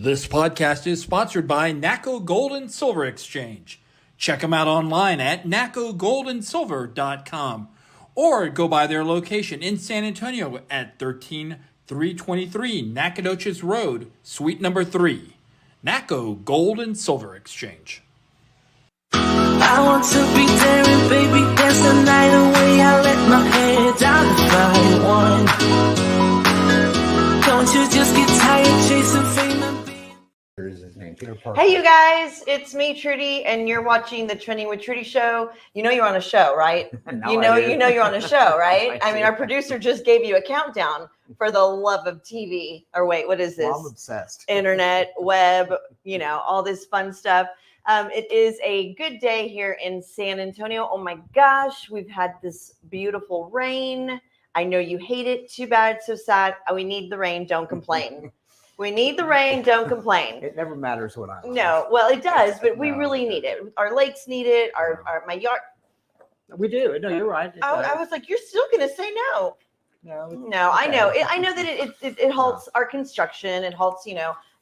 This podcast is sponsored by NACO Gold and Silver Exchange. Check them out online at nacogoldensilver.com or go by their location in San Antonio at 13323 Nacogdoches Road, Suite number 3. NACO Gold and Silver Exchange. I want to be daring, baby, dance the night away. I let my hair down the fire one. Don't you just get tired chasing fame and Hey, you guys, it's me, Trudy, and you're watching the Trending with Trudy show. You know you're on a show, right? You know you're on a show, right? I mean, our producer just gave you a countdown for the love of TV. Or wait, what is this? Well, I'm obsessed. Internet, web, all this fun stuff. It is a good day here in San Antonio. Oh my gosh, we've had this beautiful rain. I know you hate it. Too bad, so sad. We need the rain. Don't complain. We need the rain. Don't complain. It never matters what I like. No, well, it does, but we really need it. Our lakes need it. My yard. We do. No, you're right. I was like, you're still gonna say no. No, I know. I know that it halts our construction. It halts,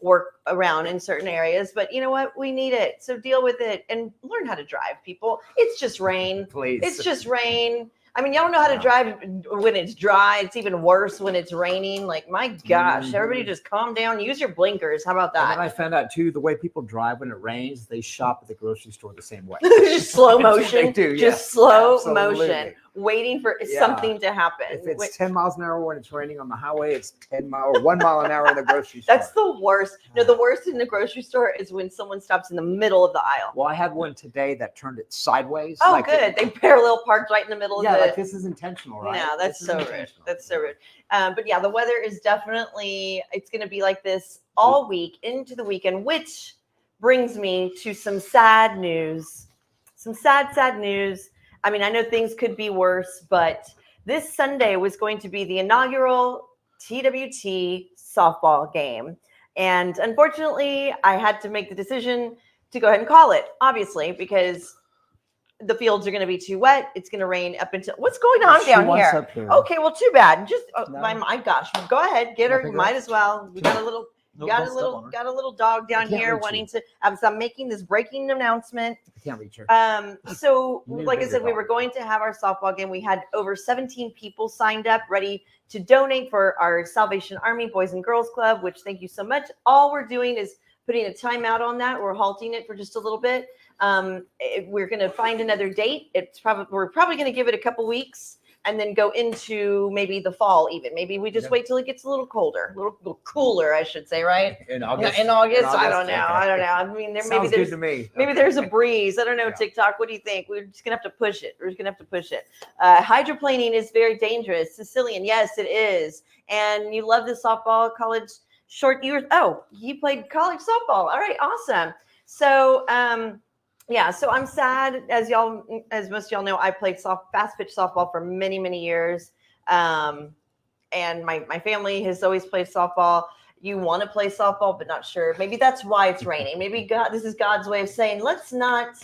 work around in certain areas. But you know what? We need it. So deal with it and learn how to drive, people. It's just rain. Please. It's just rain. I mean, y'all don't know how to drive when it's dry. It's even worse when it's raining. Like, my gosh, everybody just calm down. Use your blinkers. How about that? And then I found out, too, the way people drive when it rains, they shop at the grocery store the same way. Just slow motion. They do, just slow absolutely. motion. Waiting for something to happen. If it's 10 miles an hour when it's raining on the highway, it's 10 miles or 1 mile an hour in the grocery store. That's the worst. No, the worst in the grocery store is when someone stops in the middle of the aisle. Well, I had one today that turned it sideways. Oh, good. They parallel parked right in the middle of the... like this is intentional, right? No, that's so rude. That's so rude. But yeah, the weather is definitely, it's going to be like this all week into the weekend, which brings me to some sad news. Some sad news. I mean, I know things could be worse, but this Sunday was going to be the inaugural TWT softball game. And unfortunately, I had to make the decision to go ahead and call it, obviously, because the fields are going to be too wet. It's going to rain up until... What's going on down here? Up here? Okay, well, too bad. Just, No. my gosh. Go ahead. Get her. Might as well. We got a little... got a little dog down here wanting to. So I'm making this breaking announcement. I can't reach her. So like I said, we were going to have our softball game. We had over 17 people signed up, ready to donate for our Salvation Army Boys and Girls Club. Which thank you so much. All we're doing is putting a timeout on that. We're halting it for just a little bit. We're going to find another date. We're probably going to give it a couple weeks. And then go into maybe the fall even. Maybe we just wait till it gets a little colder, a little cooler, I should say, right? In August? In August? I don't know. I mean, maybe there's a breeze. I don't know, TikTok. What do you think? We're just going to have to push it. Hydroplaning is very dangerous. Sicilian, yes, it is. And you love the softball, college short years. Oh, you played college softball. All right, awesome. So, so I'm sad, as most of y'all know, I played fast pitch softball for many, many years. And my family has always played softball. You want to play softball, but not sure. Maybe that's why it's raining. Maybe this is God's way of saying, let's not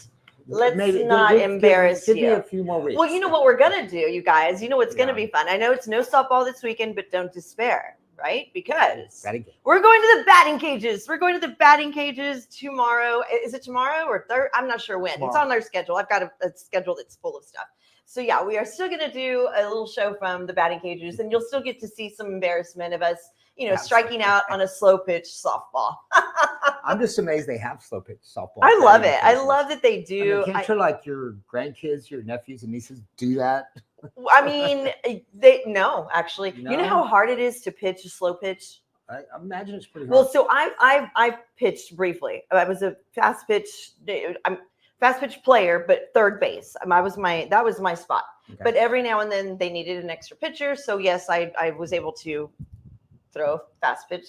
embarrass you. Give me a few more weeks. Well, you know what we're going to do, you guys. You know what's going to be fun. I know it's no softball this weekend, but don't despair. Right? Because we're going to the batting cages. We're going to the batting cages tomorrow. Is it tomorrow or third? I'm not sure when. Tomorrow. It's on our schedule. I've got a schedule that's full of stuff. So yeah, we are still going to do a little show from the batting cages, and you'll still get to see some embarrassment of us, striking out on a slow pitch softball. I'm just amazed they have slow pitch softball. I love it. I love that they do. Can't your grandkids, your nephews and nieces do that? I mean, actually. No. You know how hard it is to pitch a slow pitch? I imagine it's pretty hard. Well, so I pitched briefly. I was a fast pitch player, but third base. That was my spot. Okay. But every now and then they needed an extra pitcher. So yes, I was able to throw fast pitch.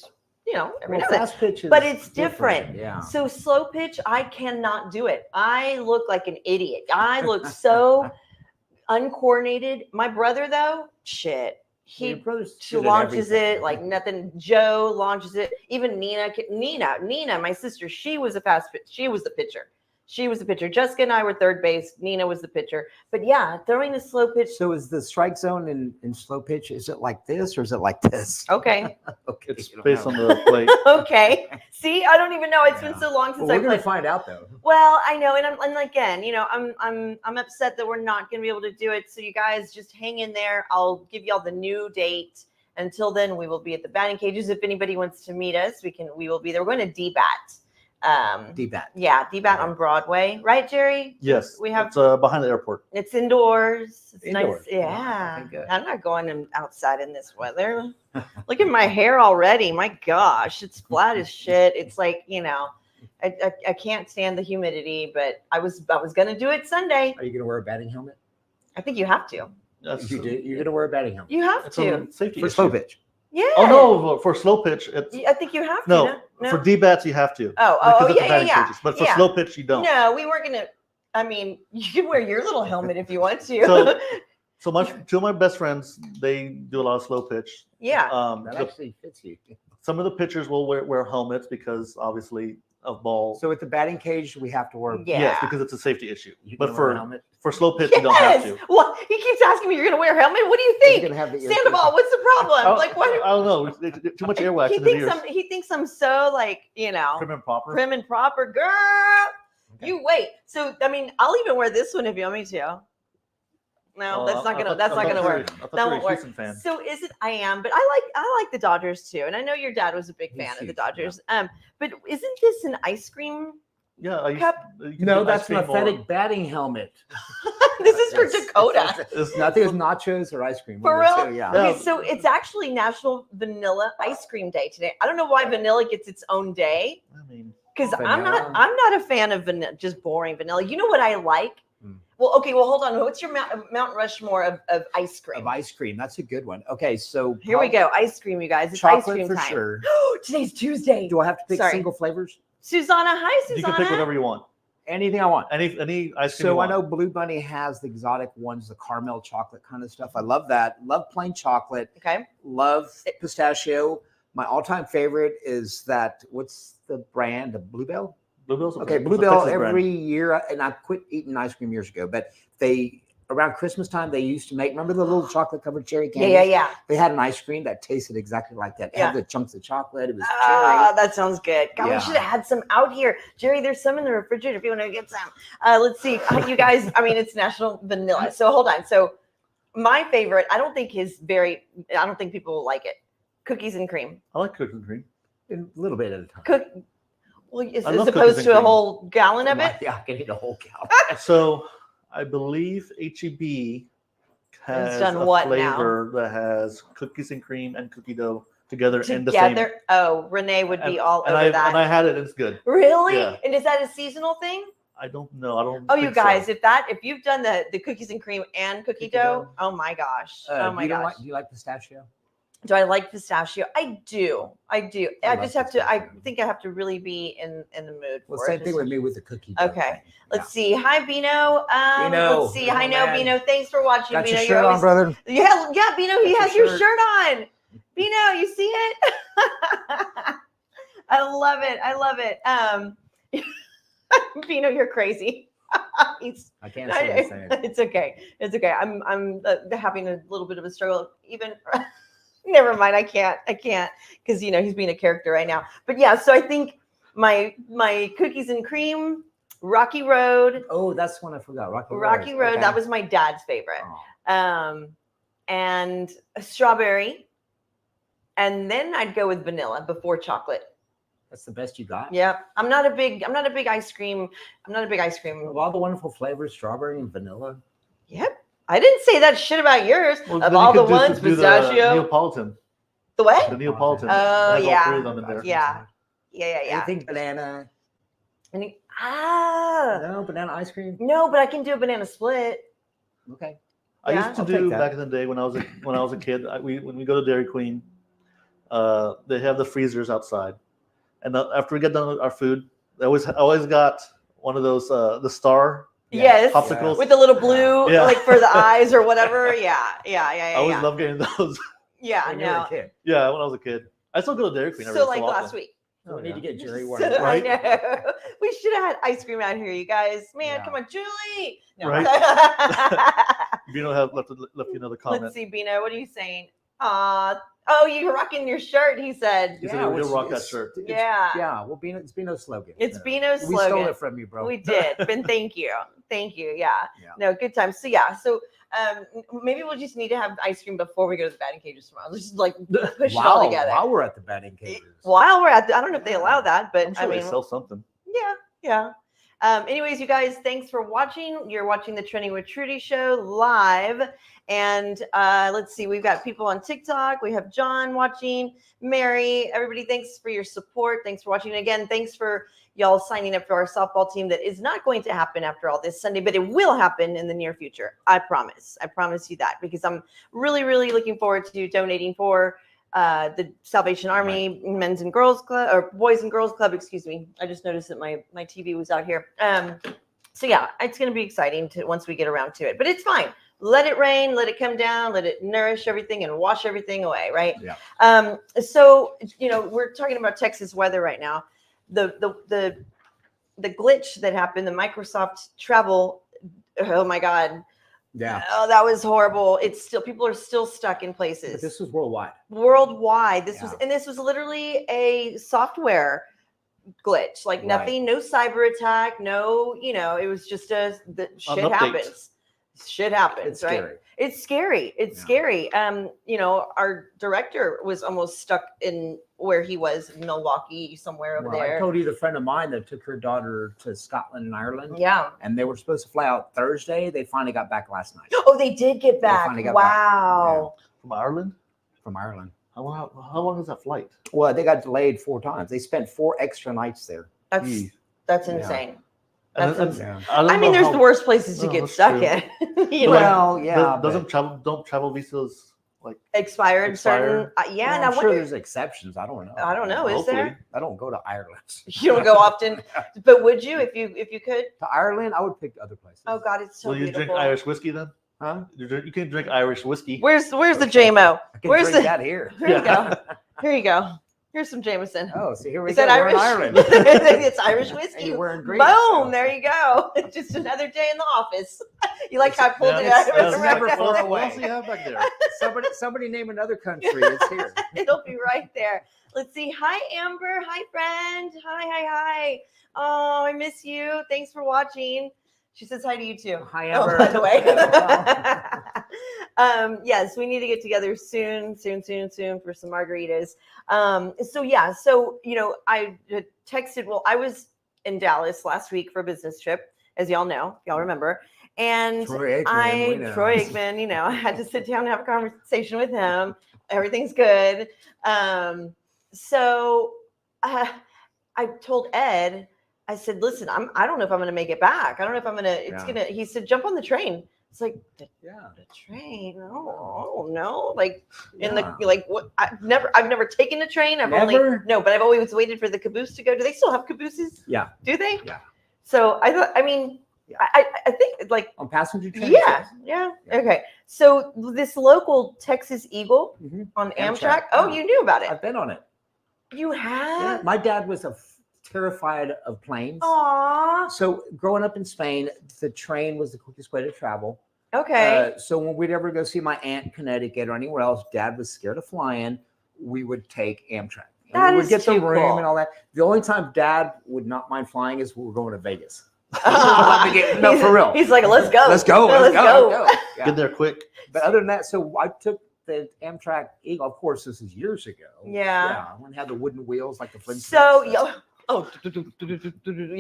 Every now and then. But it's different. Yeah. So slow pitch, I cannot do it. I look like an idiot. I look so uncoordinated. My brother, though, shit. He launches it like nothing. Joe launches it. Even Nina, my sister, she was a fast pitch. She was the pitcher. She was the pitcher. Jessica and I were third base. Nina was the pitcher. But yeah, throwing a slow pitch. So is the strike zone in slow pitch? Is it like this or is it like this? Okay. Okay. It's you don't based know. on the plate. Okay. See, I don't even know. It's been so long since Well, we're I gonna played. find out though. Well, I know, and again, I'm upset that we're not going to be able to do it. So you guys just hang in there. I'll give y'all the new date. Until then, we will be at the batting cages. If anybody wants to meet us, we will be there. We're going to DBAT. D-bat. Yeah, DBAT on Broadway, right, Jerry? Yes, We have. it's behind the airport. It's indoors. It's Indoors. nice. Yeah. Okay, good. I'm not going outside in this weather. Look at my hair already. My gosh, it's flat as shit. It's like, I can't stand the humidity, but I was going to do it Sunday. Are you gonna wear a batting helmet? I think you have to. That's, You're gonna wear a batting helmet You have it's to. a safety for issue. slow pitch. Yeah. Oh no, for slow pitch, it's I think you have to. no. No. For D-bats you have to. Oh, because of the yeah. batting cages. But for Yeah. slow pitch you don't. No, we weren't going to. I mean, you can wear your little helmet if you want to. So two of my best friends, they do a lot of slow pitch. Yeah. That The- actually fits you. some of the pitchers will wear helmets because obviously of balls. So at the batting cage, we have to wear. Yeah. Yes, because it's a safety issue. You But can wear a for helmet. slow pitch you don't have to. Well, he keeps asking me, you're going to wear a helmet? What do you You're think? gonna have the ear Sandoval, what's the problem? Oh, Like, what? I don't know. Too much earwax in the ears. He thinks I'm so, like, Prim and proper. prim and proper. Girl, you wait. So, I mean, I'll even wear this one if you want me to. No, that's not gonna. That's not gonna work. I thought That you were won't a work. Houston fan. So is it? I am, but I like the Dodgers too, and I know your dad was a big He's fan of the huge, Dodgers. But isn't this an ice cream? Yeah, I used, Cup? you can No, get ice that's an cream or- authentic batting helmet. This is for Yes. Dakota. It's- I think it's nachos or ice cream. For one of the real? two, yeah. Yeah. Okay, so it's actually National Vanilla Ice Cream Day today. I don't know why vanilla gets its own day I mean, because Vanilla. I'm not a fan of vanilla, just boring vanilla. You know what I like? Hmm. Well, okay, well hold on. What's your Mount Rushmore of ice cream? Of ice cream. That's a good one. Okay, so Here we go, ice cream, you guys. It's ice Chocolate cream for time. sure. Today's Tuesday. Do I have to pick Sorry. single flavors? Susanna, hi you Susanna. can pick whatever you want. Anything I want. Any ice cream. you So I want. know Blue Bunny has the exotic ones, the caramel chocolate kind of stuff. I love that. Love plain chocolate. Okay. Love pistachio. My all-time favorite is that. What's the brand? The Bluebell. Bluebell's Okay, it's a Bluebell Texas brand. every year, and I quit eating ice cream years ago. But they around Christmas time they used to make. Remember the little chocolate covered cherry candies? Yeah. They had an ice cream that tasted exactly like that. It Yeah. had the chunks of chocolate. It was Ah, that sounds good. God, Yeah. we should have had some out here. Jerry, there's some in the refrigerator if you want to get some. Let's see. You guys, I mean, it's National Vanilla. So hold on. So my favorite, I don't think people will like it. Cookies and cream. I like cookies and cream. cherry. A little bit at a time. Well, as I love opposed cookies to and a cream. whole gallon of it. Yeah, I can eat a whole cow. So I believe HEB has done a what now? flavor that has cookies and cream and cookie dough together in the same. Together. Oh, Renee would be all and over I, that. And I had it. It's good. Really? Yeah. And is that a seasonal thing? I don't know. I don't. Oh, you think so. guys, if you've done the cookies and cream and cookie dough, oh my gosh. Oh my gosh. Do you like pistachio? Do I like pistachio? I do. I love just have to. I pistachio. think I have to really be in the mood Well, for same it. thing with me with the cookie. dough Okay. thing. Let's see. Hi, Bino. Bino. Let's see. Hi, Oh, no, man. Bino. Thanks for watching, Got Bino. your You're shirt on, always- brother. Yeah, Bino. He Got has your your shirt on. Bino, you see it? I love it. I love it. Bino, you're crazy. He's I can't say the same. It's okay. It's okay. I'm having a little bit of a struggle. Even never mind. I can't because he's being a character right now. But yeah, so I think my cookies and cream, Rocky Road. Oh, that's one I forgot. Rocky Road. Okay. That was my dad's favorite. Oh. And a strawberry, and then I'd go with vanilla before chocolate. That's the best you got. Yeah, I'm not a big ice cream. I'm not a big ice cream. Of all the wonderful flavors, strawberry and vanilla. Yep. I didn't say that shit about yours. Well, Of then all you the could ones, do the pistachio. Neapolitan. The what? The Neapolitan. Oh, It has all yeah. three of them in there. Yeah. Yeah. Anything banana? No banana ice cream. No, but I can do a banana split. Okay. I Yeah. used to I'll take do that. back in the day when I was a kid. When we go to Dairy Queen, they have the freezers outside, and after we get done with our food, I always got one of those the star Yes. popsicles. With the little blue, Yeah. like for the eyes or whatever. Yeah. I always love getting those. Yeah, When you were no. a kid. Yeah, when I was a kid, I still go to Dairy Queen. every So once like in a while. last week. So we need to yeah. get Jerry one. I Right? know. We should have had ice cream out here, you guys. Man, Yeah. come on, Julie. No. Right. Bino have left you another comment. Let's see, Bino. What are you saying? Oh, you're rocking your shirt. He said. He said he'll rock that shirt. Yeah. Yeah. Well, it's Bino's slogan. It's Bino's We slogan. stole it from you, bro. We did. Ben, thank you. Thank you. Yeah. Yeah. No, good time. So yeah. So maybe we'll just need to have ice cream before we go to the batting cages tomorrow. Let's just like push it all together. While we're at the batting cages. While we're at I don't know if they allow that, but I'm sure I mean, they sell something. yeah. Anyways, you guys, thanks for watching. You're watching the Trending with Trudy show live. And let's see, we've got people on TikTok. We have John watching, Mary, everybody, thanks for your support. Thanks for watching. Again, thanks for y'all signing up for our softball team. That is not going to happen after all this Sunday, but it will happen in the near future. I promise. I promise you that, because I'm really, really looking forward to donating for the Salvation Army Men's and Girls Club, or Boys and Girls Club, excuse me. I just noticed that my TV was out here. So yeah, it's going to be exciting once we get around to it, but it's fine. Let it rain, let it come down, let it nourish everything and wash everything away, right? Yeah. So, we're talking about Texas weather right now. The glitch that happened, the Microsoft travel, oh my God. Yeah. Oh, that was horrible. It's still, people are still stuck in places. But this was worldwide. Worldwide. This Yeah. was literally a software glitch, like Right. nothing, no cyber attack, no, it was just shit update. happens. Shit happens, It's right? scary. It's scary. It's Yeah. scary. Our director was almost stuck in where he was in Milwaukee, somewhere over Well, I there. told you the friend of mine that took her daughter to Scotland and Ireland, Yeah. and they were supposed to fly out Thursday. They finally got back last night Oh, they did get back. finally got back. Wow. From Ireland? from Ireland. How long is that flight? Well, they got delayed 4 times. They spent 4 extra nights there. That's Gee. that's Yeah. insane. And- That's and insane. Yeah. don't I mean, know there's how- the worst places to No, get that's stuck true. in. But Well, yeah. Don't travel visas like Expired certain. Expire? Yeah. Well, Now, I'm sure there's exceptions. I don't know. I don't know. Is there? I don't go to Ireland. You don't go often, but would you if you could? To Ireland, I would pick other places. Oh God, it's so will you beautiful. drink Irish whiskey then? Huh? You can drink Irish whiskey. Where's the JMO? I can Where's drink the? that here. Here you go. Here you go. Here's some Jameson. Oh, see, here we Is go. that We're Irish? in Ireland. It's Irish And whiskey. you're wearing green. Boom! There you go. Just another day in the office. You like how I pulled it out? it's never far What away. else do you have back there? Somebody name another country. It's here. It'll be right there. Let's see. Hi, Amber. Hi, friend. Hi. Oh, I miss you. Thanks for watching. She says hi to you too. Hi, Oh, Amber. by the way. Yes, we need to get together soon for some margaritas. I had texted. Well, I was in Dallas last week for a business trip, as y'all know, if y'all remember. And Troy Aikman, we know. Troy Aikman, I had to sit down and have a conversation with him. Everything's good. So I told Ed, I said, listen, I don't know if I'm going to make it back. I don't know if I'm going to, he said, jump on the train. It's like, the train. Oh no. Like what? I've never taken a train. I've always waited for the caboose to go. Do they still have cabooses? Yeah. Do they? Yeah. So I think like, On passenger trains. yeah. Okay. So this local Texas Eagle Mhm. on Amtrak. Amtrak. Oh, you knew about it. I've been on it. You Yeah. have? My dad was terrified of planes. Aw. So growing up in Spain, the train was the quickest way to travel. Okay. So when we'd ever go see my aunt in Connecticut or anywhere else, Dad was scared of flying. We would take Amtrak. And That we would is get the too room cool. and all that. The only time Dad would not mind flying is when we were going to Vegas. Aw. No, for real. He's like, let's go. Let's go. Let's go. Yeah. Get there quick. But other than that, so I took the Amtrak Eagle. Of course, this is years ago. Yeah. When it had the wooden wheels like the Flintstones. So, you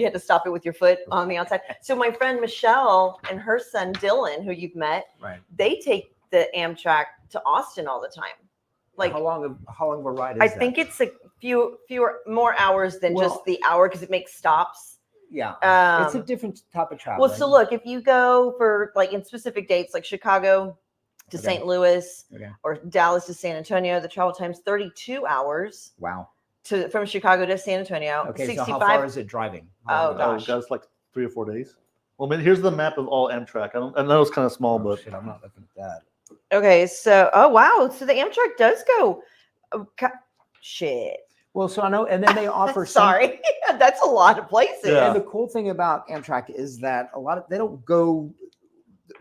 had to stop it with your foot on the outside. So my friend Michelle and her son Dylan, who you've met, Right. they take the Amtrak to Austin all the time. Like, how long of a ride is I that? think it's a fewer more hours than Well- just the hour because it makes stops. Yeah. It's a different type of travel. Well, so look, if you go for like in specific dates, like Chicago to Okay. St. Louis Okay. or Dallas to San Antonio, the travel time's 32 hours Wow. from Chicago to San Antonio. Okay, 65. so how far is it driving? Oh, Oh, gosh. that's like 3 or 4 days. Well, I mean, here's the map of all Amtrak. I know it's kind of small, but Shit, I'm not looking at that. Okay, so wow, so the Amtrak does go. Shit. Well, so I know, and then they offer. Sorry, that's a lot of places. Yeah. And the cool thing about Amtrak is that they don't go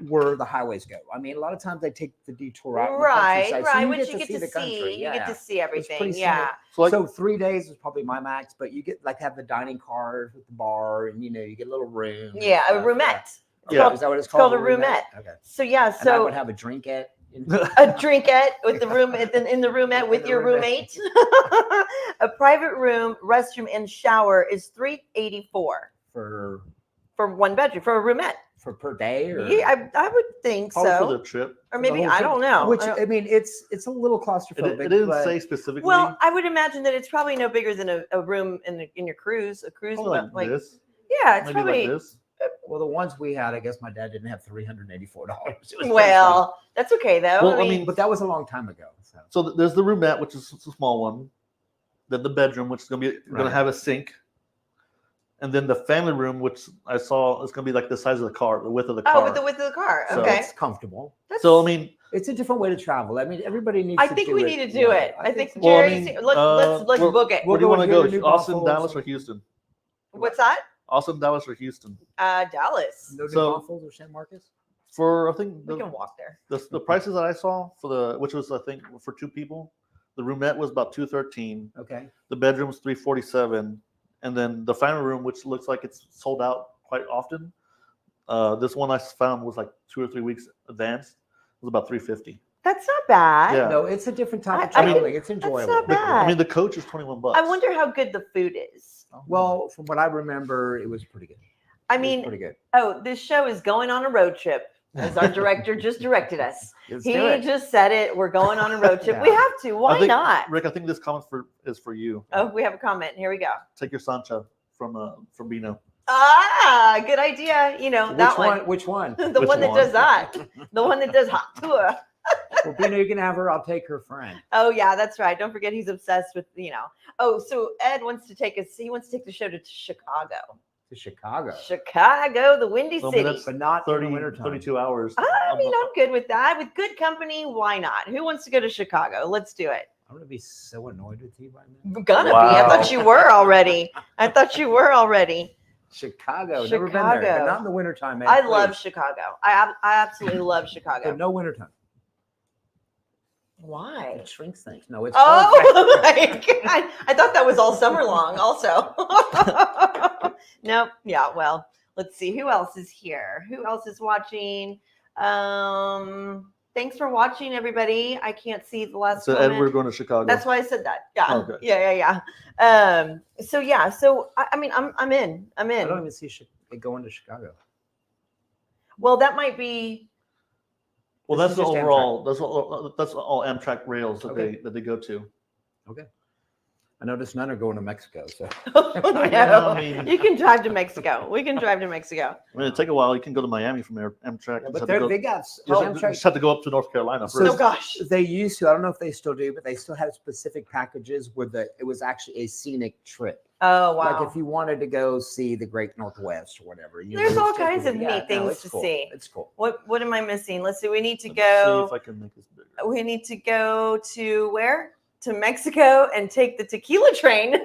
where the highways go. I mean, a lot of times they take the detour out in the Right, countryside, so right. you Which get you to get see to the country. see. You Yeah. get to see everything. pretty Yeah. So, like, So 3 days is probably my max, but you get like have the dining cars with the bar, and you get a little room. and Yeah, a stuff, roomette. It's Yeah. called- Is that what it's called called? a roomette. Okay. So yeah, And I so would have a drink at. a drinkette with the room in the roomette with the your roomette. roommate. A private room, restroom, and shower is $384 for for one bedroom for a roomette. per day, or Yeah, I would think probably so. for the trip. Or the maybe whole I trip? don't know. Which I don't- I mean, it's a little claustrophobic. It didn't but say specifically. well, I would imagine that it's probably no bigger than a room in your cruise. A cruise, probably like this. yeah, it's Maybe probably. like this. well, the ones we had, I guess my dad didn't have $384. Well, that's okay though. Well, I I mean, mean, but that was a long time ago. So So there's the roomette, which is a small one. Then the bedroom, which is gonna Right. have a sink. And then the family room, which I saw is gonna be like the size of the car, the width of the car. oh, with the width of the car. So- Okay. it's comfortable. That's- So I mean, It's a different way to travel. I mean, everybody needs. I to think do we it. need to do Yeah, it. I think so. Well, I Jerry, mean, let's we're- book it. where do you We'll want to go go? here to New Austin, Buffalo or Dallas, or something. Houston? What's that? Austin, Dallas, or Houston? Dallas. No New So- Braunfels or San Marcos. For I think We can walk there. the prices that I saw which was I think for two people, the roomette was about $213. Okay. The bedroom was $347, and then the family room, which looks like it's sold out quite often. This one I found was like 2 or 3 weeks advanced. It was about $350. That's not bad. Yeah. No, it's a different type of I can- traveling. It's enjoyable. not bad. I mean, the coach is $21. I wonder how good the food is. Well, from what I remember, it was pretty good. I It was mean, pretty good. oh, this show is going on a road trip, as our director just directed us. Let's He do it. just said it. We're going on a road trip. We Yeah. have to. Why I think, not? Rick, I think this comment is for you. Oh, we have a comment. Here we go. Take your Sancha from Bino. Ah, good idea. That one. Which one? The Which one that one? does that. The one that does hot tour. Well, Bino, you can have her. I'll take her friend Oh yeah, that's right. Don't forget he's obsessed with. Oh, so Ed wants to take us. He wants to take the show to Chicago. to Chicago, Chicago, the Windy Well, I City. mean, that's but not in 30, the wintertime. 32 hours. I mean, I'm good with that. With good company, why not? Who wants to go to Chicago? Let's do it. I'm gonna be so annoyed with you right now. I'm gonna be. I Wow. thought you were already. I thought you were already. Chicago, never been there, Chicago. but not in the wintertime, man. I love please. Chicago. I absolutely love Chicago. But no wintertime. Why? It shrinks things. No, it's Oh my god! I thought that was all summer long. Also, nope. Yeah. Well, let's see who else is here. Who else is watching? Thanks for watching, everybody. I can't see the last So, comment. Ed, we're going to Chicago. That's why I said that. Yeah. Okay. Yeah. So yeah. So I mean, I'm in. I'm I in. don't even see it going to Chicago. Well, that might be. Well, This that's is the just overall. That's all Amtrak rails that Okay. they go to. I noticed none are going to Mexico. So No. I mean- You can drive to Mexico. We can drive to Mexico. I mean, it'd take a while. You can go to Miami from Amtrak. Yeah, You but just have to they're- go- they got you just have- Amtrak- just have to go up to North Carolina So- first. Oh gosh. They used to. I don't know if they still do, but they still have specific packages where it was actually a scenic trip. Oh wow. Like if you wanted to go see the Great Northwest or whatever. There's would all stick kinds with of it. neat things it's to cool. see. It's cool. What am I missing? Let's see. We need to Let's go. See if I can make this bigger. We need to go to where? To Mexico and take the tequila train.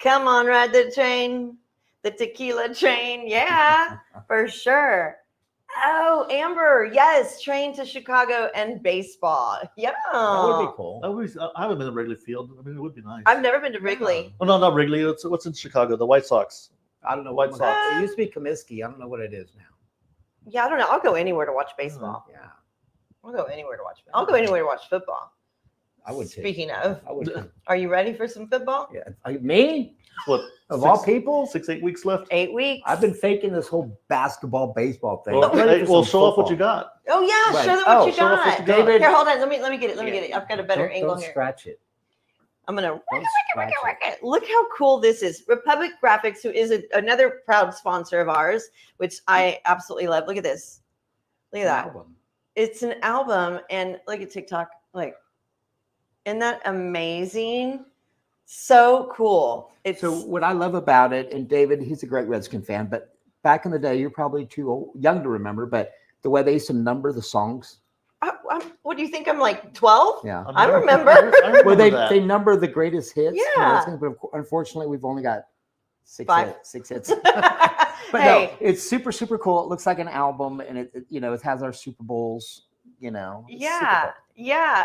Come on, ride the train. The tequila train. Yeah, for sure. Oh, Amber. Yes, train to Chicago and baseball. Yeah. That would be cool. I haven't been to Wrigley Field. I mean, it would be nice. I've never been to Wrigley. Well, no, not Wrigley. What's in Chicago? The White Sox. I don't know White what Sox. it used to be Comiskey. I don't know what it is now. Yeah, I don't know. I'll go anywhere to watch baseball. Yeah, I'll go anywhere to watch. I'll go anywhere to watch football. I would too. Speaking of, I would. Too. are you ready for some football? Yeah, me What? of all people, 6-8 weeks left. 8 weeks. I've been faking this whole basketball baseball thing. Well, I'm ready hey, for well, some show off what football. you got. Oh yeah, Right. show them Oh, what you show off what got. you got. David, Here, hold on. Let me get it. Let me get it. I've got a better don't, angle don't here. scratch it. I'm gonna Don't scratch it. look how cool this is. Republic Graphics, who is another proud sponsor of ours, which I absolutely love. Look at this. Look at that. Album. It's an album, and look at TikTok. Like, isn't that amazing? So cool. It's So what I love about it, and David, he's a great Redskin fan, but back in the day, you're probably too young to remember, but the way they used to number the songs, What do you think? I'm like 12? Yeah. I remember. Well, that. they number the greatest hits. you know, Yeah. things, but unfortunately, we've only got Five. six hits. But Hey. no, it's super, super cool. It looks like an album, and it has our Super Bowls. It's super Yeah. dope. Yeah.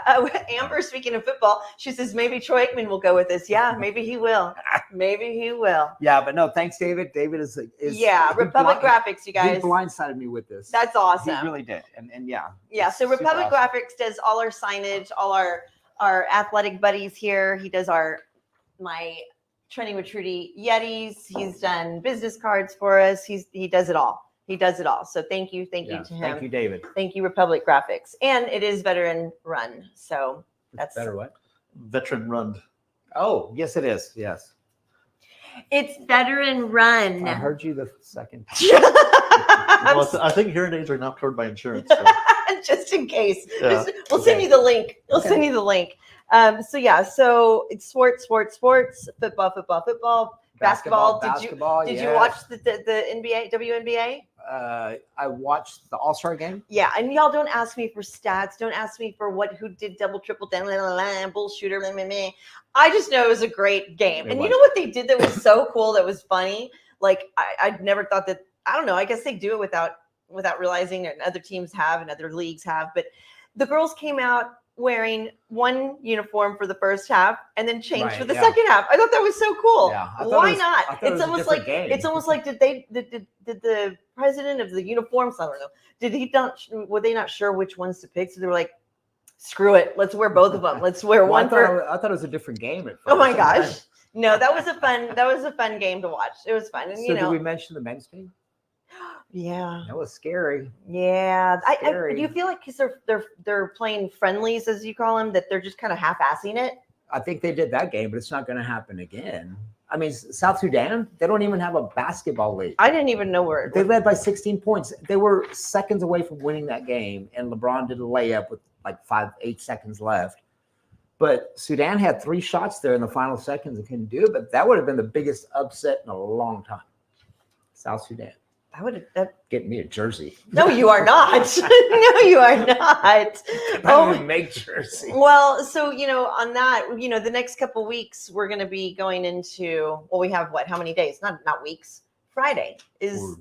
Amber, speaking of football, she says maybe Troy Aikman will go with us. Yeah, maybe he will. Maybe he will. Yeah, but no, thanks, David. David is Yeah, he Republic blind- Graphics, you guys. He blindsided me with this. That's awesome. He really did, and yeah. Yeah, it's so super Republic awesome. Graphics does all our signage, all our athletic buddies here. He does my Training with Trudy Yetis. He's done business cards for us. He does it all. He does it all. So thank you to him. Thank you, David. Thank you, Republic Graphics. And it is veteran run. So that's Better what? Veteran run. Oh, yes, it is. Yes, it's veteran run. I heard you the second. Well, I think hearing aids are not covered by insurance. So. Just in case. Yeah. We'll send you the link. We'll Okay. send you the link. So yeah, so it's sports, football, basketball. Did you watch the NBA, WNBA? I watched the All-Star game. Yeah, and y'all don't ask me for stats. Don't ask me for who did double, triple, bullshooter. Blah, blah, blah. I just know it was a great game. It And was. you know what they did that was so cool, that was funny? Like I'd never thought that. I don't know. I guess they do it without realizing that other teams have and other leagues have. But the girls came out wearing one uniform for the first half and then changed Right, for the yeah. second half. I thought that was so cool. Yeah, I thought Why it was- not? I thought it It's was a almost different like game. it's almost like did the president of the uniforms, I don't know, did he not were they not sure which ones to pick? So they were like, screw it, let's wear both of them. Let's wear Well, one for. I thought it was a different game at first. Oh my gosh. No, that was a fun game to watch. It was fun. And So you did know, we mention the men's team? yeah. That was scary. Yeah, I Scary. do you feel like because they're playing friendlies, as you call them, that they're just kind of half-assing it? I think they did that game, but it's not going to happen again. I mean, South Sudan, they don't even have a basketball league. I didn't even know where it They was. led by 16 points. They were seconds away from winning that game, and LeBron did a layup with like 8 seconds left. But Sudan had 3 shots there in the final seconds and couldn't do it. But that would have been the biggest upset in a long time. South Sudan. Get me a jersey. No, you are not. No, you are not. I don't Oh, even make jersey. well, so on that, the next couple weeks we're going to be going into. Well, we have how many days? Not weeks. Friday is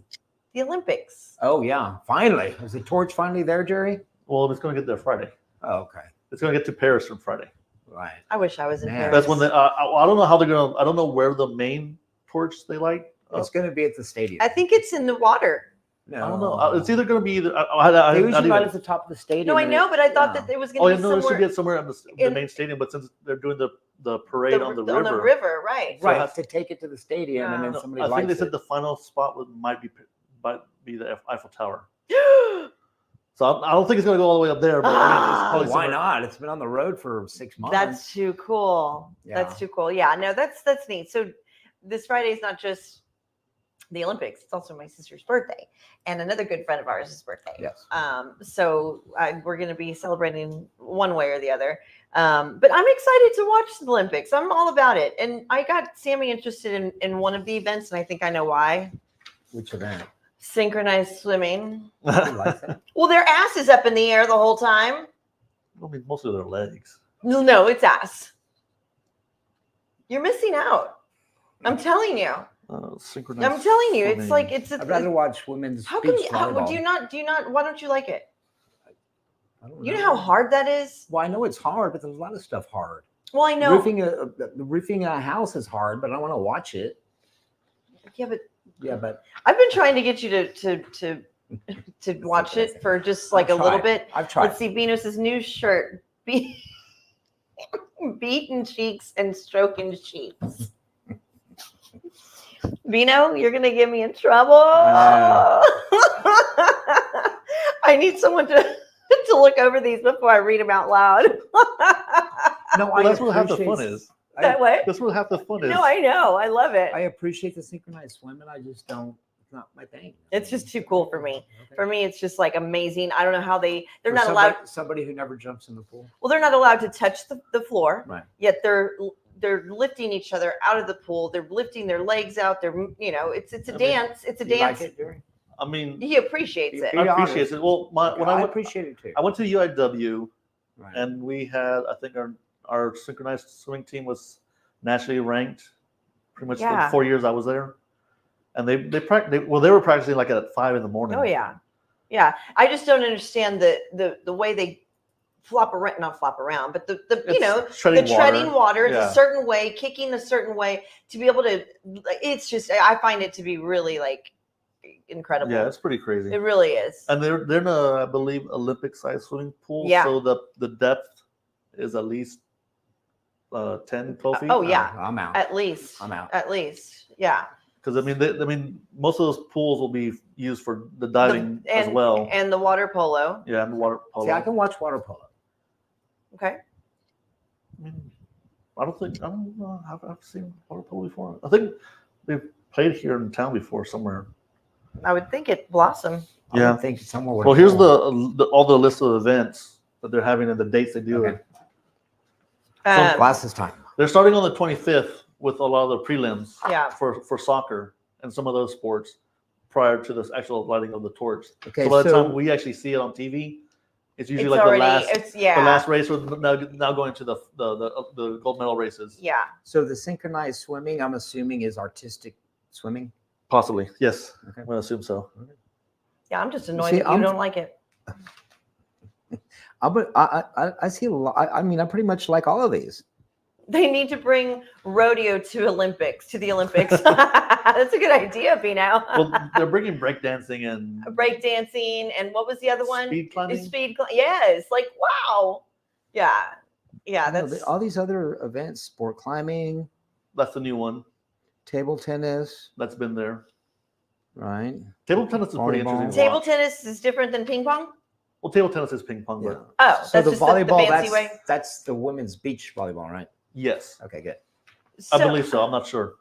the Olympics. Oh, yeah. Finally. Is the torch finally there, Jerry? Well, it's going to get there Friday. Oh, okay. It's going to get to Paris from Friday. Right. I wish I was in Man. Paris. That's when I don't know how they're going to. I don't know where the main torch they light. It's going to be at the stadium. I think it's in the water. No. I don't know. It's either going to be either. They usually light at the top of the stadium. No, I and know, but I thought yeah. that it was Oh, going yeah, to no, be it should somewhere be somewhere on the main stadium, but since they're doing the parade on the river, right? So it Right, has- to take it to the stadium, and then No, somebody I think lights they said it. the final spot might be the Eiffel Tower. So I don't think it's going to go all the way up there. But I mean, it's probably Why somewhere- not? It's been on the road for 6 months. That's too cool. Yeah. That's too cool. Yeah, no, that's neat. So this Friday is not just the Olympics; it's also my sister's birthday, and another good friend of ours' birthday. Yes. So we're going to be celebrating one way or the other. But I'm excited to watch the Olympics. I'm all about it, and I got Sammy interested in one of the events, and I think I know why. Which event? Synchronized swimming. Who likes that? Well, their ass is up in the air the whole time. I mean, mostly their legs. No, it's ass. You're missing out. I'm telling you. Synchronized. I'm telling you. It's swimming. like it's. I'd rather watch women's How come? beach How volleyball. do you not? Why don't you like it? I don't You know how hard that is. Well, I know it's hard, but there's a lot of stuff hard. Well, I know. Roofing a house is hard, but I want to watch it. Yeah, but Yeah, but I've been trying to get you to watch it for just like a little bit. I've tried. Let's see, Venus's new shirt. Beaten cheeks and stroking sheets. Vino, you're gonna get me in trouble. I need someone to look over these before I read them out loud. No, Well, that's where half the fun is. That way? That's where half the fun is. No, I know. I love it. I appreciate the synchronized swimming. I just don't. It's not my thing. It's just too cool for me. Okay. For me, it's just like amazing. I don't know how they're For not allowed. Somebody who never jumps in the pool. Well, they're not allowed to touch the floor. Right. Yet they're lifting each other out of the pool. They're lifting their legs out. They're it's a I mean, dance. It's a You like dance. it, Jerry? I mean, He appreciates it. Be I appreciate it. Well, when I I went, appreciate it too. I went to UIW, Right. and we had, I think our synchronized swimming team was nationally ranked pretty much Yeah. the 4 years I was there. And they were practicing like at 5 a.m. Oh yeah, yeah. I just don't understand the way they not flop around, but the It's treading treading water. It's Yeah. a certain way, kicking a certain way to be able to. It's just I find it to be really like incredible. Yeah, it's pretty crazy. It really is. And they're in a, I believe, Olympic-sized swimming pool. Yeah. So the depth is at least 10, 12 feet. Oh yeah, I'm out. at least. I'm out. At least, yeah. Because I mean, most of those pools will be used for the diving as well. And the water polo. Yeah, and the water polo. See, I can watch water polo. Okay. I mean, I don't know. I've seen water polo before. I think they've played here in town before somewhere. I would think it blossom. I Yeah. would think somewhere. would Well, here's fall. all the list of events that they're having and the dates they do Okay. it. Glasses time. They're starting on the 25th with a lot of the prelims Yeah. for soccer and some of those sports prior to the actual lighting of the torch. Okay, So by the so- time we actually see it on TV, it's usually It's like already. the Yeah. last race, or now going to the gold medal races. Yeah. So the synchronized swimming, I'm assuming, is artistic swimming. Possibly, yes. Okay. I'm gonna assume so. Yeah. I'm just annoyed See, that you don't like it. I see a lot. I mean, I pretty much like all of these. They need to bring rodeo to the Olympics. That's a good idea, Pino. Well, they're bringing breakdancing and Breakdancing and what was the other one? speed climbing. Yes, like wow. Yeah, yeah. No, That's all these other events: sport climbing, That's the new one table tennis, that's been there. right? Table tennis is pretty Volleyball. interesting. to table watch. tennis is different than ping pong. Well, table tennis is ping pong, Yeah. but Oh, So that's the just volleyball, the fancy way. that's the women's beach volleyball, right? yes, Okay, good. I believe so. I'm not sure.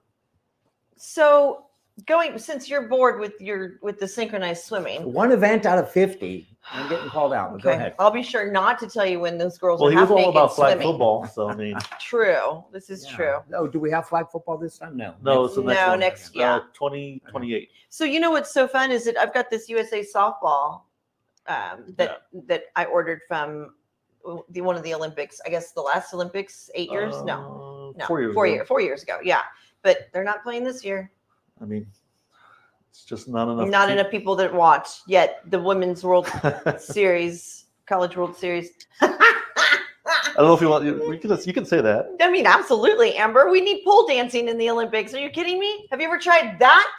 So going since you're bored with the synchronized swimming. One event out of 50. I'm getting called out. But Go ahead. I'll be sure not to tell you when those girls Well, are he was half all naked about flag swimming. football, so I mean, True. This is Yeah. true. No, do we have flag football this time? No. no, it's the next No, one. next- yeah. 2028. So you know what's so fun is that I've got this USA softball that I ordered from one of the Olympics. I guess the last Olympics, 8 years. No, 4 years. 4 ago. years. 4 years ago. Yeah, but they're not playing this year. I mean, it's just not enough. Not enough people that watch yet. The Women's World Series, College World Series. I don't know if you want. You can say that. I mean, absolutely, Amber. We need pole dancing in the Olympics. Are you kidding me? Have you ever tried that?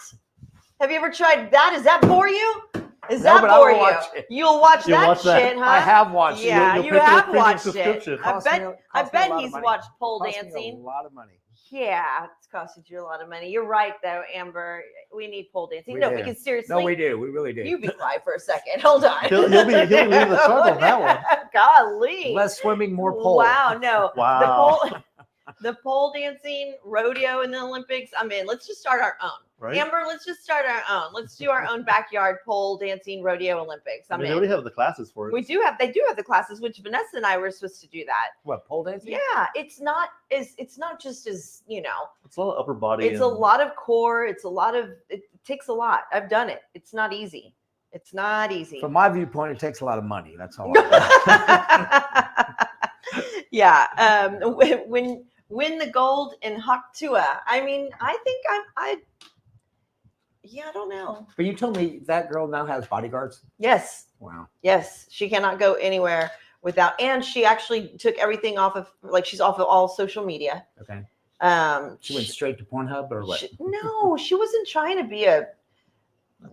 Have you ever tried that? Does that bore you? Is No, that but I will bore you? watch it. You'll watch You'll that watch that. shit, huh? I have watched it. Yeah, You'll you pay for the have premium watched it. subscription. I Cost me a bet lot of he's money. watched pole Cost me dancing. a lot of money. Yeah, it's costed you a lot of money. You're right, though, Amber. We need pole dancing. We No, do. because seriously, No, we do. We really do. you be quiet for a second. Hold on. He'll leave the charge on that one. Golly. Less swimming, more pole. Wow, no. Wow. The pole dancing, rodeo in the Olympics. I'm in. Let's just start our own. Right? Amber, let's just start our own. Let's do our own backyard pole dancing rodeo Olympics. I I'm mean, they in. already have the classes for it. They do have the classes, which Vanessa and I were supposed to do that. What, pole dancing? Yeah, it's not just as, It's a lot of upper body. it's a lot of core. It takes a lot. I've done it. It's not easy. It's not easy. From my viewpoint, it takes a lot of money. That's all. I Yeah. Win the gold in Haktua. I mean, I think I don't know. But you told me that girl now has bodyguards. Yes. Wow. Yes. She cannot go anywhere without, and she actually took everything off of, like, she's off of all social media. Okay. Um, She went straight to Pornhub or what? no, she wasn't trying to be I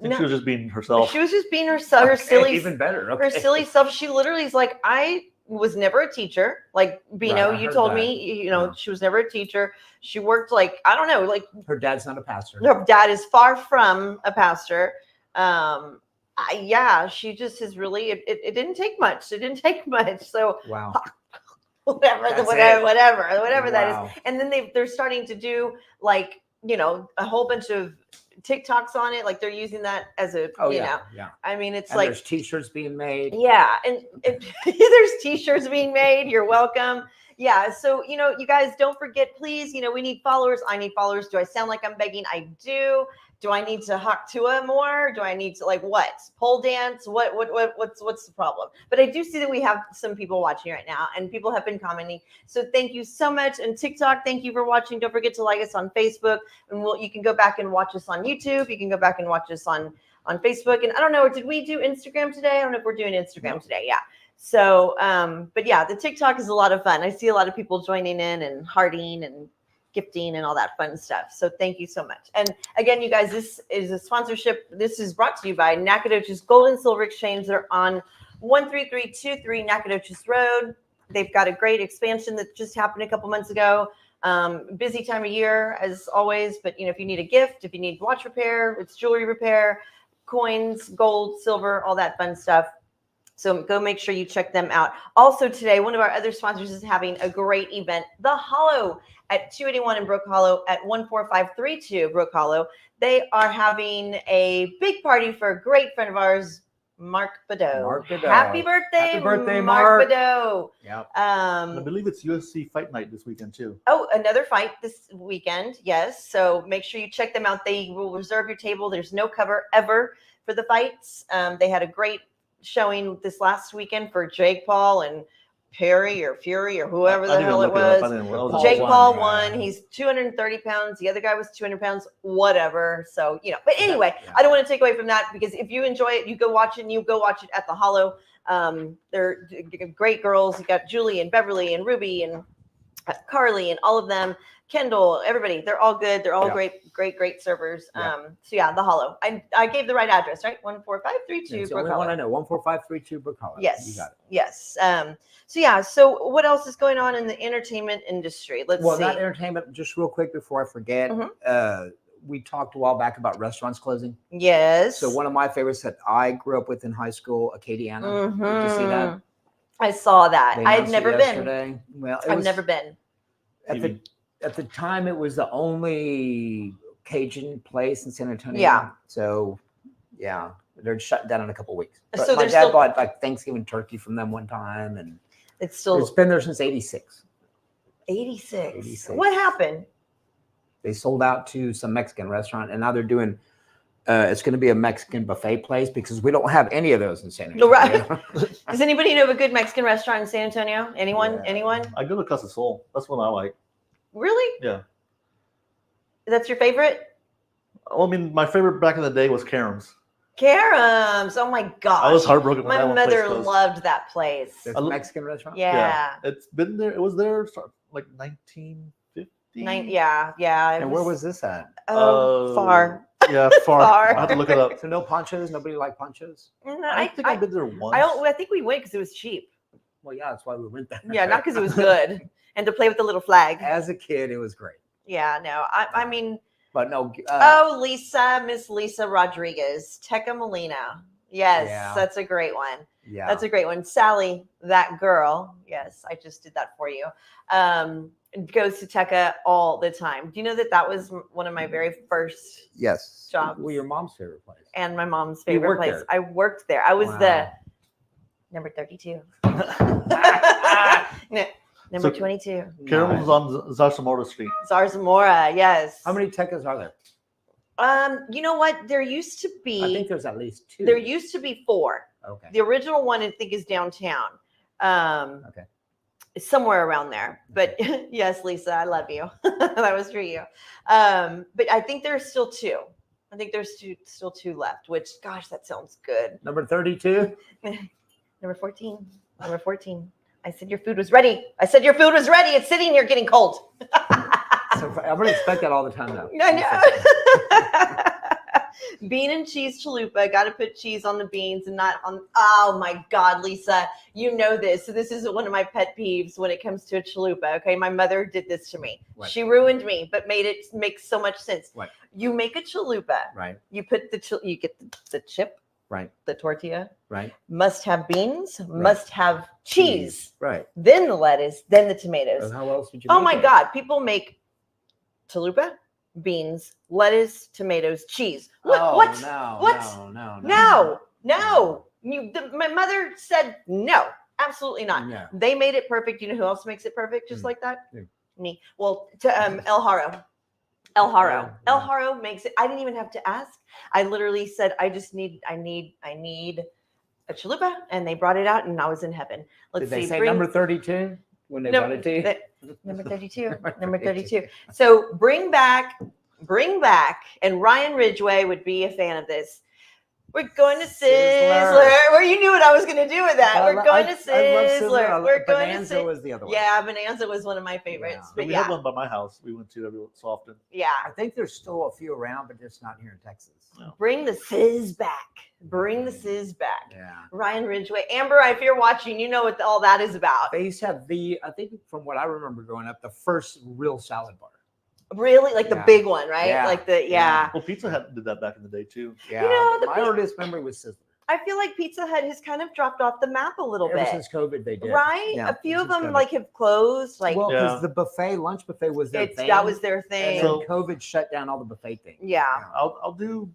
think she was just being herself. she was just being herself, her Okay, silly, even better. her Okay. silly self. She literally is like, I was never a teacher. Like, Bino, Right, I you heard told that. me, Yeah. she was never a teacher. She worked like, I don't know, like Her dad's not a pastor. her dad is far from a pastor. She just has really, it didn't take much. It didn't take much. So Wow. whatever That's that Wow. is. And then they're starting to do like, a whole bunch of TikToks on it. Like they're using that as a, Oh yeah. Yeah. I mean, it's And like, there's T-shirts being made. yeah. And there's t-shirts being made. You're welcome. Yeah. So, you guys don't forget, please, we need followers. I need followers. Do I sound like I'm begging? I do. Do I need to hawk Tua more? Do I need to what? Pole dance? What's the problem? But I do see that we have some people watching right now and people have been commenting. So thank you so much. And TikTok, thank you for watching. Don't forget to like us on Facebook. And you can go back and watch us on YouTube. You can go back and watch us on Facebook. And I don't know, did we do Instagram today? I don't know if we're doing Instagram today. Yeah. So, but yeah, the TikTok is a lot of fun. I see a lot of people joining in and hearting and gifting and all that fun stuff. So thank you so much. And again, you guys, this is a sponsorship. This is brought to you by Nacogdoches Gold and Silver Exchange. They're on 13323 Nacogdoches Road. They've got a great expansion that just happened a couple months ago. Busy time of year as always, but if you need a gift, if you need watch repair, it's jewelry repair, coins, gold, silver, all that fun stuff. So go make sure you check them out. Also today, one of our other sponsors is having a great event, The Hollow at 281 in Brook Hollow at 14532 Brook Hollow. They are having a big party for a great friend of ours, Mark Badeau. Happy birthday, Mark Badeau. Yep. I believe it's UFC Fight Night this weekend too. Oh, another fight this weekend. Yes. So make sure you check them out. They will reserve your table. There's no cover ever for the fights. They had a great showing this last weekend for Jake Paul and Perry or Fury or whoever the hell it was. Jake Paul won. He's 230 pounds. The other guy was 200 pounds, whatever. So, but anyway, I don't want to take away from that because if you enjoy it, you go watch it and you go watch it at the Hollow. They're great girls. You got Julie and Beverly and Ruby and Carly and all of them. Kendall, everybody, they're all good. They're all great servers. So the Hollow. I gave the right address, right? 14532 Brook Hollow. I know, 14532 Brook Hollow. Yes. You got it. Yes. So what else is going on in the entertainment industry? Let's see. Well, not entertainment, just real quick before I forget. We talked a while back about restaurants closing. Yes. So one of my favorites that I grew up with in high school, Acadiana. Did you see that? I saw that. They I've announced never it been. yesterday. Well, I've never been. At the time, it was the only Cajun place in San Antonio. Yeah. So, they're shut down in a couple of weeks. But So my there's dad still- bought Thanksgiving turkey from them one time, and It's it's been there since '86. 86. 86. What happened? They sold out to some Mexican restaurant, and now they're doing. It's going to be a Mexican buffet place because we don't have any of those in San Antonio. Right. Does anybody know of a good Mexican restaurant in San Antonio? Anyone? Yeah. Anyone? I go to Casa Sol. That's what I like. Really? Yeah. That's your favorite? Well, I mean, my favorite back in the day was Karam's. Karam's. Oh my gosh. I was heartbroken when My that one place mother closed. loved that place. There's I a lo- Mexican restaurant. Yeah. It's been there. It was there like 1950. Yeah. And where was this at? Far. Yeah, far. Far. I have to look it up. So no ponchos. Nobody liked ponchos. No, I think I've been there once. I think we went because it was cheap. Well, yeah, that's why we went there. Yeah, not because it was good. And to play with the little flag. As a kid, it was great. Yeah, no. I mean, But no. Miss Lisa Rodriguez, Teca Molina. Yes, Yeah. that's a great one. Yeah. That's a great one. Sally, that girl. Yes, I just did that for you. Goes to Teca all the time. Do you know that was one of my very first Yes. jobs? Well, your mom's favorite place. And my mom's You favorite worked place. there? I worked there. I was Wow. the number 32. No, number So- 22. Karam's on Zarzamora Street. Zarzamora, yes. How many Tecas are there? You know what? There used to I be think there's at least 2. there used to be 4. Okay. The original one I think is downtown. Okay. Somewhere around there. But yes, Lisa, I love you. That was for you. But I think there's still 2. I think there's still 2 left, which gosh, that sounds good. Number 32. Number 14. Number 14. I said your food was ready. It's sitting here getting cold. So I'm gonna expect that all the time now. I know. Bean and cheese chalupa. Got to put cheese on the beans and not on. Oh my God, Lisa, you know this. So this is one of my pet peeves when it comes to a chalupa. Okay, my mother did this to me. Right. She ruined me, but made it make so much sense. Right. You make a chalupa. Right. You put you get the chip. Right. The tortilla. Right. Must have beans. Must have cheese. Right. Then the lettuce. Then the tomatoes. So how else would you? Oh make my it? God. People make chalupa, beans, lettuce, tomatoes, cheese. What? Oh, What? No, What? No. No. My mother said no. Absolutely not. No. They made it perfect. You know who else makes it perfect just like that? Who? Me. Well, to El Haro. El Haro. Yeah. El Haro makes it. I didn't even have to ask. I literally said, I need a chalupa, and they brought it out, and I was in heaven. Let's Did they see. say number 32 when they brought it to you? Number 32. Number 32. So bring back, and Ryan Ridgway would be a fan of this. We're going to Sizzler. Where you knew what I was going to do with that. We're going to Sizzler. We're going to Bonanza was the other one. Yeah, Bonanza was one of my favorites. Yeah. But We yeah, had one by my house. We went to every so often. yeah. I think there's still a few around, but just not here in Texas. No. Bring the Sizz back. Bring the Sizz back. Yeah. Ryan Ridgway. Amber, if you're watching, you know what all that is about. They used to have I think from what I remember growing up, the first real salad bar. Really? Like the Yeah. big one, right? Yeah. Like the, yeah. Well, Pizza Hut did that back in the day too. Yeah. know, my earliest memory was Sizzler. I feel like Pizza Hut has kind of dropped off the map a little Ever bit. since COVID, they did. Right? Yeah, A few of since them COVID. like have closed. Like Well, because Yeah. the buffet, lunch buffet was their thing. that was their And thing. then So- COVID shut down all the buffet things. Yeah. I'll do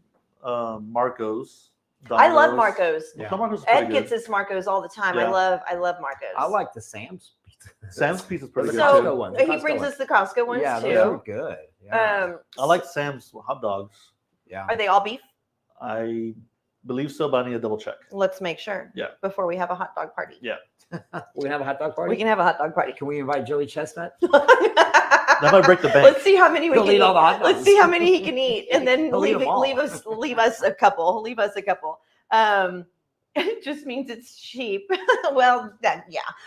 Marco's. I love Domino's. Marco's. Yeah. No, Marco's is Ed pretty gets good. his Marco's all the time. Yeah. I love Marco's. I like the Sam's pizza. Sam's Pizza's pretty The good So too. one. he Costco brings one. us the Costco ones Yeah, those too. are good. Yeah. I like Sam's hot dogs. yeah. Are they all beef? I believe so, but I need to double check. Let's make sure. Yeah. Before we have a hot dog party. Yeah. We can have a hot dog party. We can have a hot dog party. Can we invite Joey Chestnut? That might break the bank. Let's see how many we He'll can eat all eat. the hot Let's dogs. see how many he can eat, and then He'll eat them all. leave us a couple. Leave us a couple. It just means it's cheap. Well, yeah.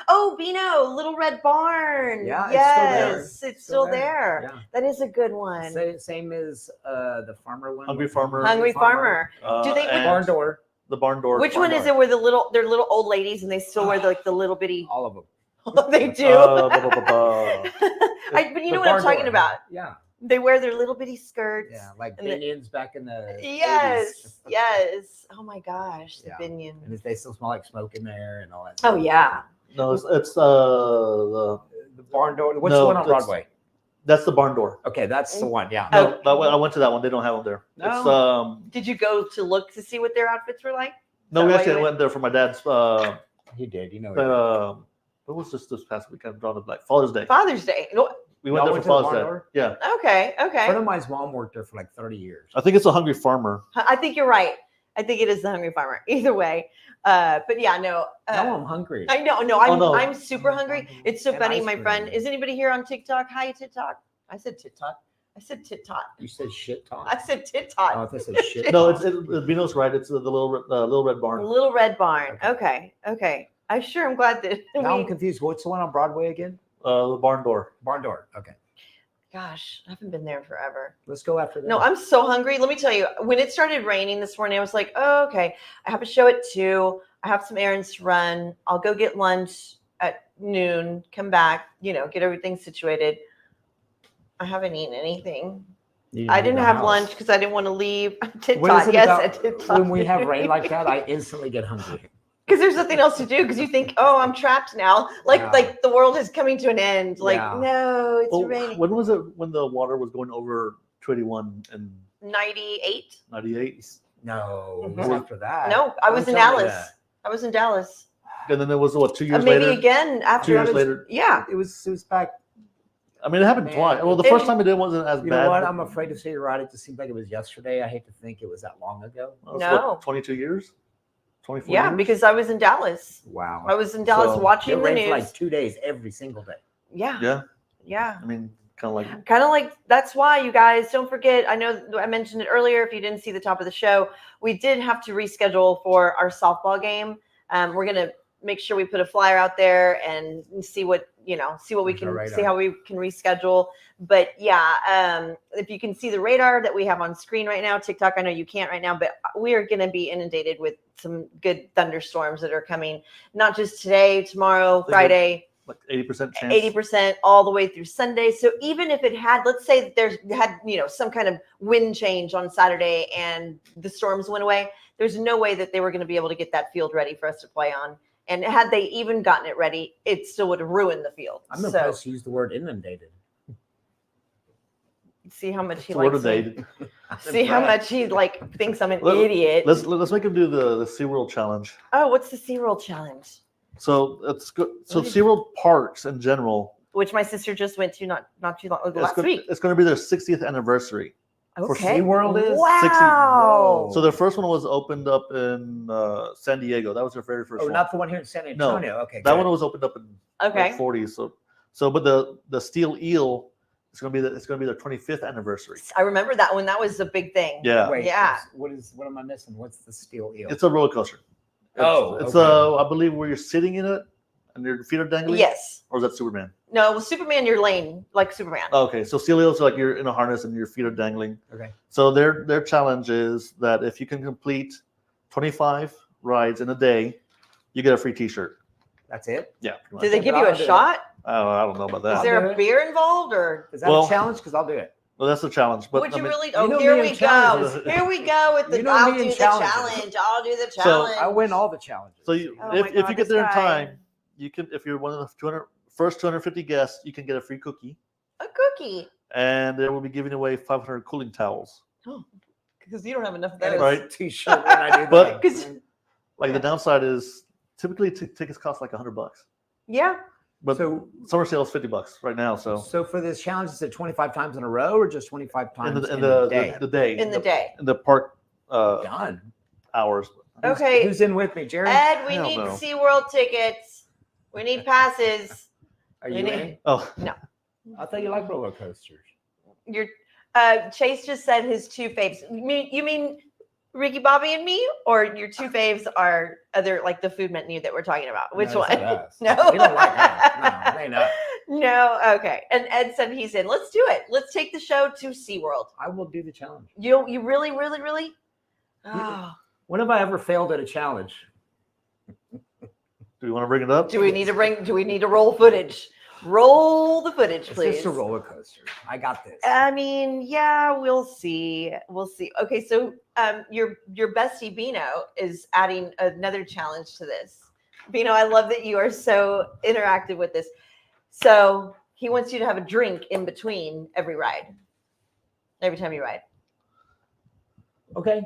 Oh, Beano, Little Red Barn. Yeah, it's still there. yes, it's still there. Yeah. That is a good one. Same as the farmer one. Hungry Farmer. Hungry Farmer. Do they- and Barn door? The barn door. Which one is it? Where they're little old ladies and they still wear the little bitty? All of them. They do. Blah, blah, blah, blah. But you The know what I'm barn talking door. about. Yeah. They wear their little bitty skirts. Yeah. Like And the- Binions back in the 80s. Yes. Oh my gosh, the Yeah. Binion. And they still smell like smoke in there and all that. Oh yeah. No, it's The barn door. What's No, the one on it's- Broadway? that's the barn door. Okay, that's the one. Yeah. Oh. No, I went to that one. They don't have them there. No. It's Did you go to look to see what their outfits were like? no, that we why actually you went there for my dad's. He did. You know. What was this past weekend? Drawn up like Father's Day. Father's Day. No- We went Y'all there went for to the Father's Day. barn door? Yeah, Okay. A friend Okay. of mine's mom worked there for like 30 years. I think it's a Hungry Farmer. I think you're right. I think it is the Hungry Farmer. Either way. But yeah, no. No, I'm hungry. I know. No, I'm no. I'm super hungry. It's so And funny. ice My cream. friend, is anybody here on TikTok? Hi, TikTok. I said TikTok. I said TikTok. You said shit talk. I said TikTok. Oh, I said shit. No, talk. Bino's right. It's the little red barn. Little Red Barn. Okay. Okay. I sure am glad that Now I'm we, confused. What's the one on Broadway again? The barn door. Barn door. Okay. gosh, I haven't been there forever. Let's go after that. No, I'm so hungry. Let me tell you, when it started raining this morning, I was like, oh, okay, I have a show at 2. I have some errands to run. I'll go get lunch at noon, come back, get everything situated. I haven't eaten anything. I didn't have lunch because I didn't want to leave. What is it Yes, about I did. when we have rain like that? I instantly get hungry. Because there's nothing else to do. Because you think, oh, I'm trapped now. Yeah. Like the world is coming to an end. Like, Yeah. no, it's Well, raining. when was it when the water was going over 21 and 98. 98? No, it was Mhm. after that. No, I was Don't in tell me Dallas. that. I was in Dallas. And then there was what 2 years Maybe later? again after. 2 I years was- later. Yeah. It was back. I mean, it happened Man. twice. Well, the It- first time it wasn't as You bad. know what? I'm afraid to say you're right. It just seems like it was yesterday. I hate to think it was that long ago. That was, No. what, 22 years? 24 Yeah, years? because I was in Dallas. Wow. I was in Dallas So, It watching the rained for news. like 2 days every single day. Yeah. Yeah, Yeah. I mean, kind of like Kind of like that's why you guys don't forget. I know I mentioned it earlier. If you didn't see the top of the show, we did have to reschedule for our softball game. We're gonna make sure we put a flyer out there and see what we There's can our radar. see how we can reschedule. But yeah, if you can see the radar that we have on screen right now, TikTok, I know you can't right now, but we are going to be inundated with some good thunderstorms that are coming. Not just today, tomorrow, They Friday. like 80% chance. 80% all the way through Sunday. So even if it had, let's say that there's had, some kind of wind change on Saturday and the storms went away, there's no way that they were going to be able to get that field ready for us to play on. And had they even gotten it ready, it still would have ruined the field. I'm So impressed you used the word inundated. see how much he Florida likes me. Day. See how much he thinks I'm an Let- idiot. Let's make him do the SeaWorld challenge. Oh, what's the SeaWorld challenge? So it's good. So Really? SeaWorld parks in general. Which my sister just went to not too long last week. It's going to be their 60th anniversary. For Okay. SeaWorld is? Wow. Whoa. So their first one was opened up in San Diego. That was their very first Oh, one. not the one here in San Antonio. Okay. That good. one was opened up in Okay. like 40s. So but the steel eel is going to be their 25th anniversary. I remember that one. That was a big thing. Yeah. Wait, Yeah. what am I missing? What's the steel eel? It's a roller coaster. It's okay. I believe where you're sitting in it and your feet are dangling. Yes. Or is that Superman? No, with Superman, you're laying like Superman. Okay, so steel eels are like you're in a harness and your feet are dangling. Okay. So their challenge is that if you can complete 25 rides in a day, you get a free T-shirt. That's it? Yeah. pretty much. Do they Yeah, give but you I'll a do it. shot? I don't know about that. Is there do a it. beer involved or? Is that Well- a challenge? Because I'll do it. Well, that's the challenge. But Would I you mean, really? you Oh, know here me we and go. challenges. Here we go with the. You know I'll me do and the challenges. challenge. I'll do the So, challenge. I win all the challenges. So you, Oh if my you God, get this there in guy. time, you can. If you're one of the first 250 guests, you can get a free cookie, A cookie. and they will be giving away 500 cooling towels. Because you don't have enough of And those. Right. it's a T-shirt when I do But- that. 'Cause- Like the downside is typically tickets cost like $100, Yeah. but So- summer sale is $50 right now. So So for this challenge, is it 25 times in a row or just 25 times in a day? the day In the day. in the park Done. hours. Okay. Who's in with me, Jerry? Ed, we Hell need no. SeaWorld tickets. We need passes. Are we you need- in? Oh, I thought you like roller coasters. Your Chase just said his two faves. You mean Ricky Bobby and me, or your two faves are other like the food menu that we're talking about? Which No, one? it's not us. No, We don't like us. No, they know. No, okay. And Ed said he's in. Let's do it. Let's take the show to SeaWorld. I will do the challenge. You really? Oh. When have I ever failed at a challenge? do we want to bring it up? Do we need to roll footage? Roll the footage, It's please. just a roller coaster. I got this. I mean, yeah, we'll see. We'll see. Okay, so your bestie Bino is adding another challenge to this. Bino, I love that you are so interactive with this. So he wants you to have a drink in between every ride, every time you ride. Okay.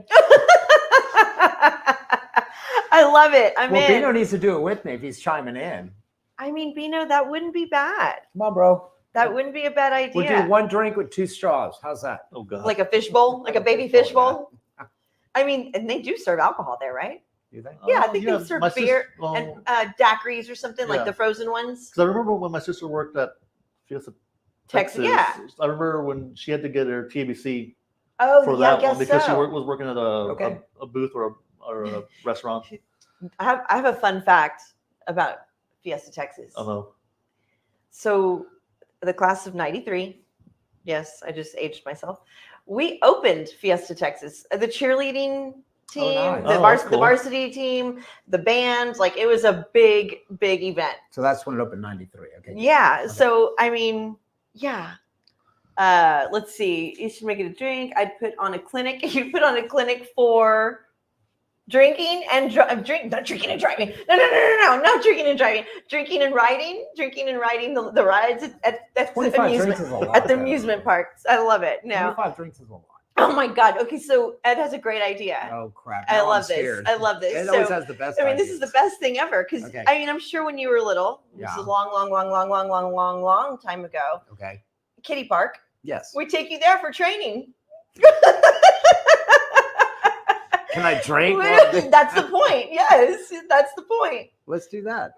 I love it. I'm Well, in. Bino needs to do it with me if he's chiming in. I mean, Bino, that wouldn't be bad. Come on, bro. That wouldn't be a bad idea. We'll do one drink with 2 straws. How's that? Oh God. Like a fishbowl, like a baby fishbowl. I mean, and they do serve alcohol there, right? Do they? Yeah, I think they serve my beer well, and dacqueries or something like Yeah. the frozen ones. Because I remember when my sister worked at Fiesta, Texas, yeah. I remember when she had to get her TABC Oh, for yeah, I that guess one because so. she was working at Okay. a booth or a restaurant. I have a fun fact about Fiesta Texas. I don't know. So the class of 93, yes, I just aged myself. We opened Fiesta Texas. The cheerleading team, nice. the, Oh, that's the cool. varsity team, the band, like it was a big event. So that's when it opened 93. Okay. Yeah. Okay. So I mean, yeah. Let's see. You should make it a drink. I'd put on a clinic. You put on a clinic for drinking and not drinking and driving. No, not drinking and driving. Drinking and riding the rides at the 25 drinks amusement is a lot. at the though. amusement parks. I love it. No. 25 drinks is a lot. Oh my God. Okay, so Ed has a great idea. Oh, crap. I Now I'm love this. scared. I love this. Ed So, always has the best I mean, this is the best thing ever because Okay. I mean, I'm sure when you were little, this is Yeah. a long time ago. Okay. Kiddie Park. Yes. We take you there for training. Can I drink? That's the point. Yes, that's the point. Let's do that.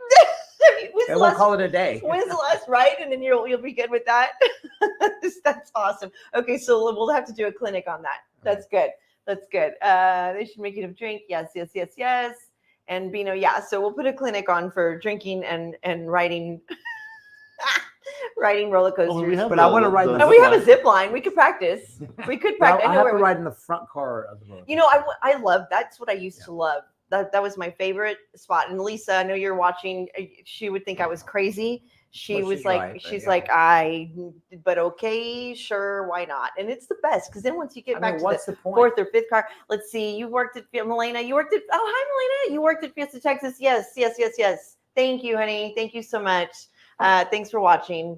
I mean, when's And the we'll last- call it a day. when's the last ride? And then you'll be good with that. That's awesome. Okay, so we'll have to do a clinic on that. That's good. That's good. They should make you a drink. Yes. And Bino, yeah. So we'll put a clinic on for drinking and riding riding roller coasters. Well, we have But I wanna ride the and we have a zip zip line. We could practice. We could Now, practice. I know have where to we- ride in the front car of the roller You know, coaster. I love that's what I used to love. That was my favorite spot. And Lisa, I know you're watching. She would think I was crazy. She Well, was she's like, right, but she's yeah. like, but okay, sure, why not? And it's the best because then once you get I back mean, to what's the the point? fourth or fifth car, let's see. You worked at Milena. You worked at hi Milena. You worked at Fiesta Texas. Yes. Thank you, honey. Thank you so much. Thanks for watching.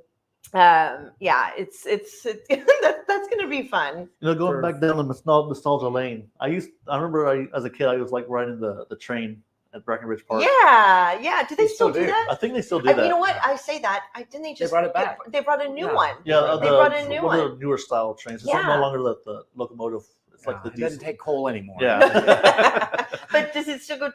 Yeah, it's that's gonna be fun. You know, going For- back down the nostalgia lane. I remember as a kid I was like riding the train at Breckenridge Park. Yeah, yeah. Do they They still still do do. that? I think they still do that. You know what? I say that. Didn't they just brought it back. They brought a new Yeah. one. Yeah, They brought a new one of one. the newer style trains. It's Yeah. no longer the locomotive. It's like the it doesn't diesel. take coal anymore. Yeah. But does it still go? I'm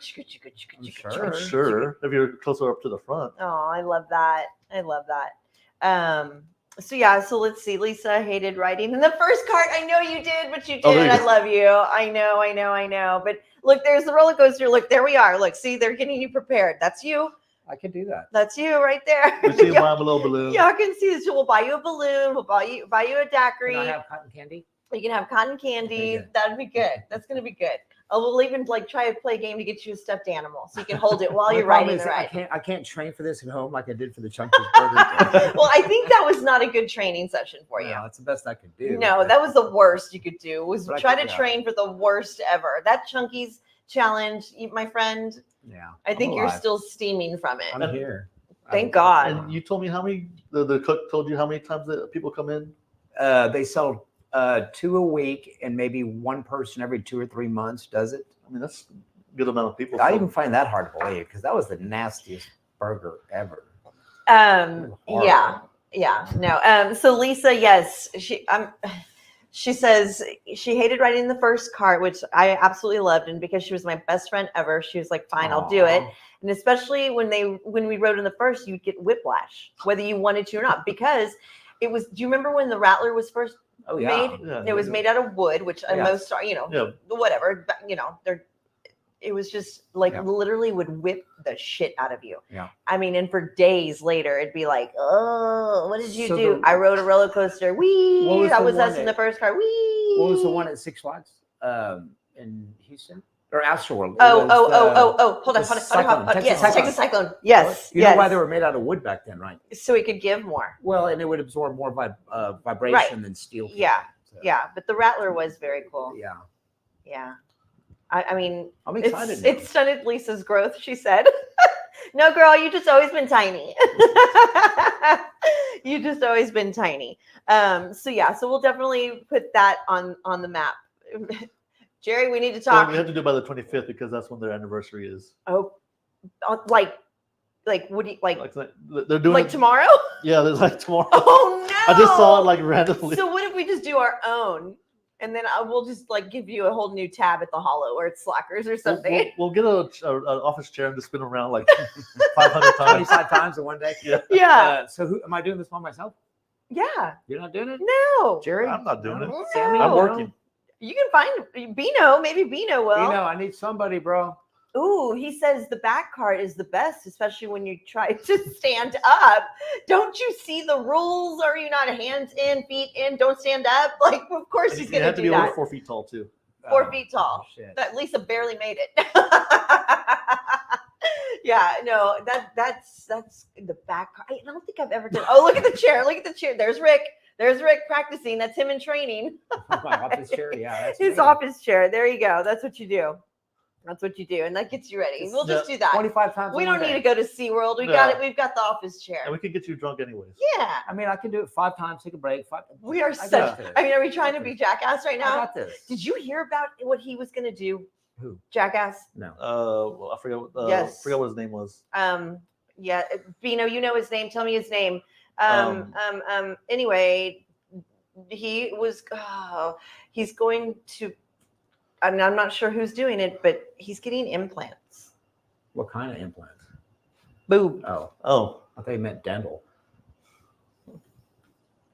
sure. I'm sure if you're closer up to the front. Oh, I love that. I love that. So yeah, so let's see. Lisa hated riding in the first cart. I know you did, but you did. Oh, there you I go. love you. I know. But look, there's the roller coaster. Look, there we are. Look, see, they're getting you prepared. That's you. I can do that. That's you right there. We see him buy him a little balloon. Y'all can see this. We'll buy you a balloon. We'll buy you a daiquiri. Can I have cotton candy? You can have cotton candy. good. That'd be good. That's gonna be good. We'll even like try to play a game to get you a stuffed animal so you can hold it while My you're problem riding is the ride. I can't train for this at home like I did for the Chunky's Burger. Well, I think that was not a good training session for you. No, that's the best I could do. No, that was the worst you could do. Was But I try could- to yeah. train for the worst ever. That Chunky's challenge, my friend. Yeah. I think I'm you're alive. still steaming from it. I'm here. Thank God. And you told me how many the cook told you how many times that people come in. They sell 2 a week, and maybe one person every 2 or 3 months does it. I mean, that's a good amount of people. I even find that hard to believe because that was the nastiest burger ever. Yeah. No. So Lisa, yes, she says she hated riding the first cart, which I absolutely loved, and because she was my best friend ever, she was like, "Fine, I'll do it." Aw. And especially when we rode in the first, you'd get whiplash, whether you wanted to or not, because it was. Do you remember when the Rattler was first Oh yeah. made? Yeah. It was made out of wood, which Yeah. most are, Yeah. whatever. But, it was just like Yeah. literally would whip the shit out of you. Yeah. I mean, and for days later, it'd be like, "Oh, what did you So do?" the- I rode a roller coaster. Wee! What was That the was one us in that- the first car. Wee! What was the one at Six Flags in Houston or Astroworld? It Oh! was, Hold on. the Cyclone, Texas Yes, Cyclone. Texas Cyclone. Yes, You yes. know why they were made out of wood back then, right? So it could give more. Well, and it would absorb more vibration than steel. can. Yeah. So, Yeah, but the Rattler was very cool. Yeah. Yeah. I mean, I'm excited. now. it stunted Lisa's growth, she said. No, girl, you just always been tiny. You just always been tiny. So we'll definitely put that on the map. Jerry, we need to Well, talk. we have to do it by the 25th because that's when their anniversary is. Oh, like what do you like They're doing like it- tomorrow? Yeah, there's like tomorrow. Oh no! I just saw it like randomly. So what if we just do our own, and then we'll just like give you a whole new tab at the Hollow or at Slackers or something. We'll get an office chair and just spin around like 500 times. 25 times in one day. Yeah. Yeah, So who am I doing this by myself? yeah. You're not doing it, No, Jerry? I'm not doing it. No. Sammy? I'm No? working. you can find Bino. Maybe Bino will. You know, I need somebody, bro. Ooh, he says the back cart is the best, especially when you try to stand up. Don't you see the rules? Are you not hands in, feet in? Don't stand up. Like, of course And he's you gonna have to do be over that. 4 feet tall too. 4 feet tall. Shit. That Lisa barely made it. Yeah, no, that's the back cart. I don't think I've ever done. Oh, look at the chair. Look at the chair. There's Rick. There's Rick practicing. That's him in training. My office chair. Yeah, that's His me. office chair. There you go. That's what you do. That's what you do, and that gets you ready. We'll just do that. 25 times. We in don't one need day. to go to SeaWorld. We No. got it. We've got the office chair. And we can get you drunk anyways. Yeah, I mean, I can do it 5 times. Take a break. we are I such. got this. I mean, are we trying to be Jackass right I now? got this. Did you hear about what he was going to do? Who? Jackass. No. Well, I forgot. Yes. Forgot what his name was. Yeah, Bino, you know his name. Tell me his name. Um, Anyway, he was. He's going to. I'm not sure who's doing it, but he's getting implants. What kind of implants? Boob. Oh, Oh, I thought you meant dental.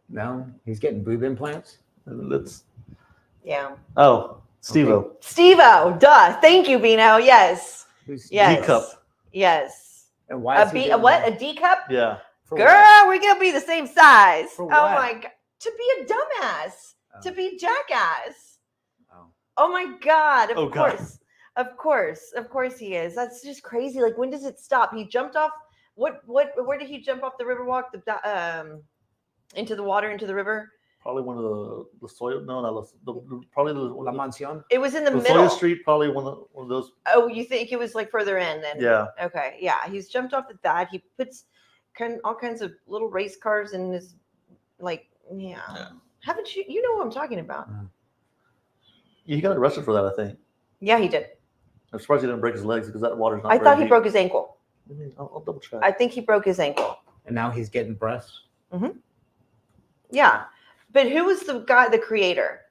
No, he's getting boob implants. let's. Yeah. Oh, Steve-O. Steve-O, duh. Thank you, Bino. Yes. Who's Yes. D-cup. Yes. And why is he doing What? that? A D cup? Yeah. For Girl, what? we're gonna be the same size. For Oh what? my god. To be a dumbass. Oh. To be Jackass. Oh. Oh my god. Oh, Of God. course. Of course. Of course he is. That's just crazy. Like, when does it stop? He jumped off where did he jump off the river walk? Into the water, into the river? Probably one of the Sawyer. No, not probably La Mansión. It was in the the middle. Sawyer Street. Probably one of those. Oh, you think it was like further in then? Yeah. Okay. Yeah. He's jumped off at that. He puts all kinds of little race cars in his, like, yeah. Haven't you know what I'm talking about? He got arrested for that, I think. Yeah, he did. I'm surprised he didn't break his legs because that water's not. I very thought he deep. broke his ankle. I'll double check. I think he broke his ankle. And now he's getting breasts. Yeah. But who was the guy, the creator?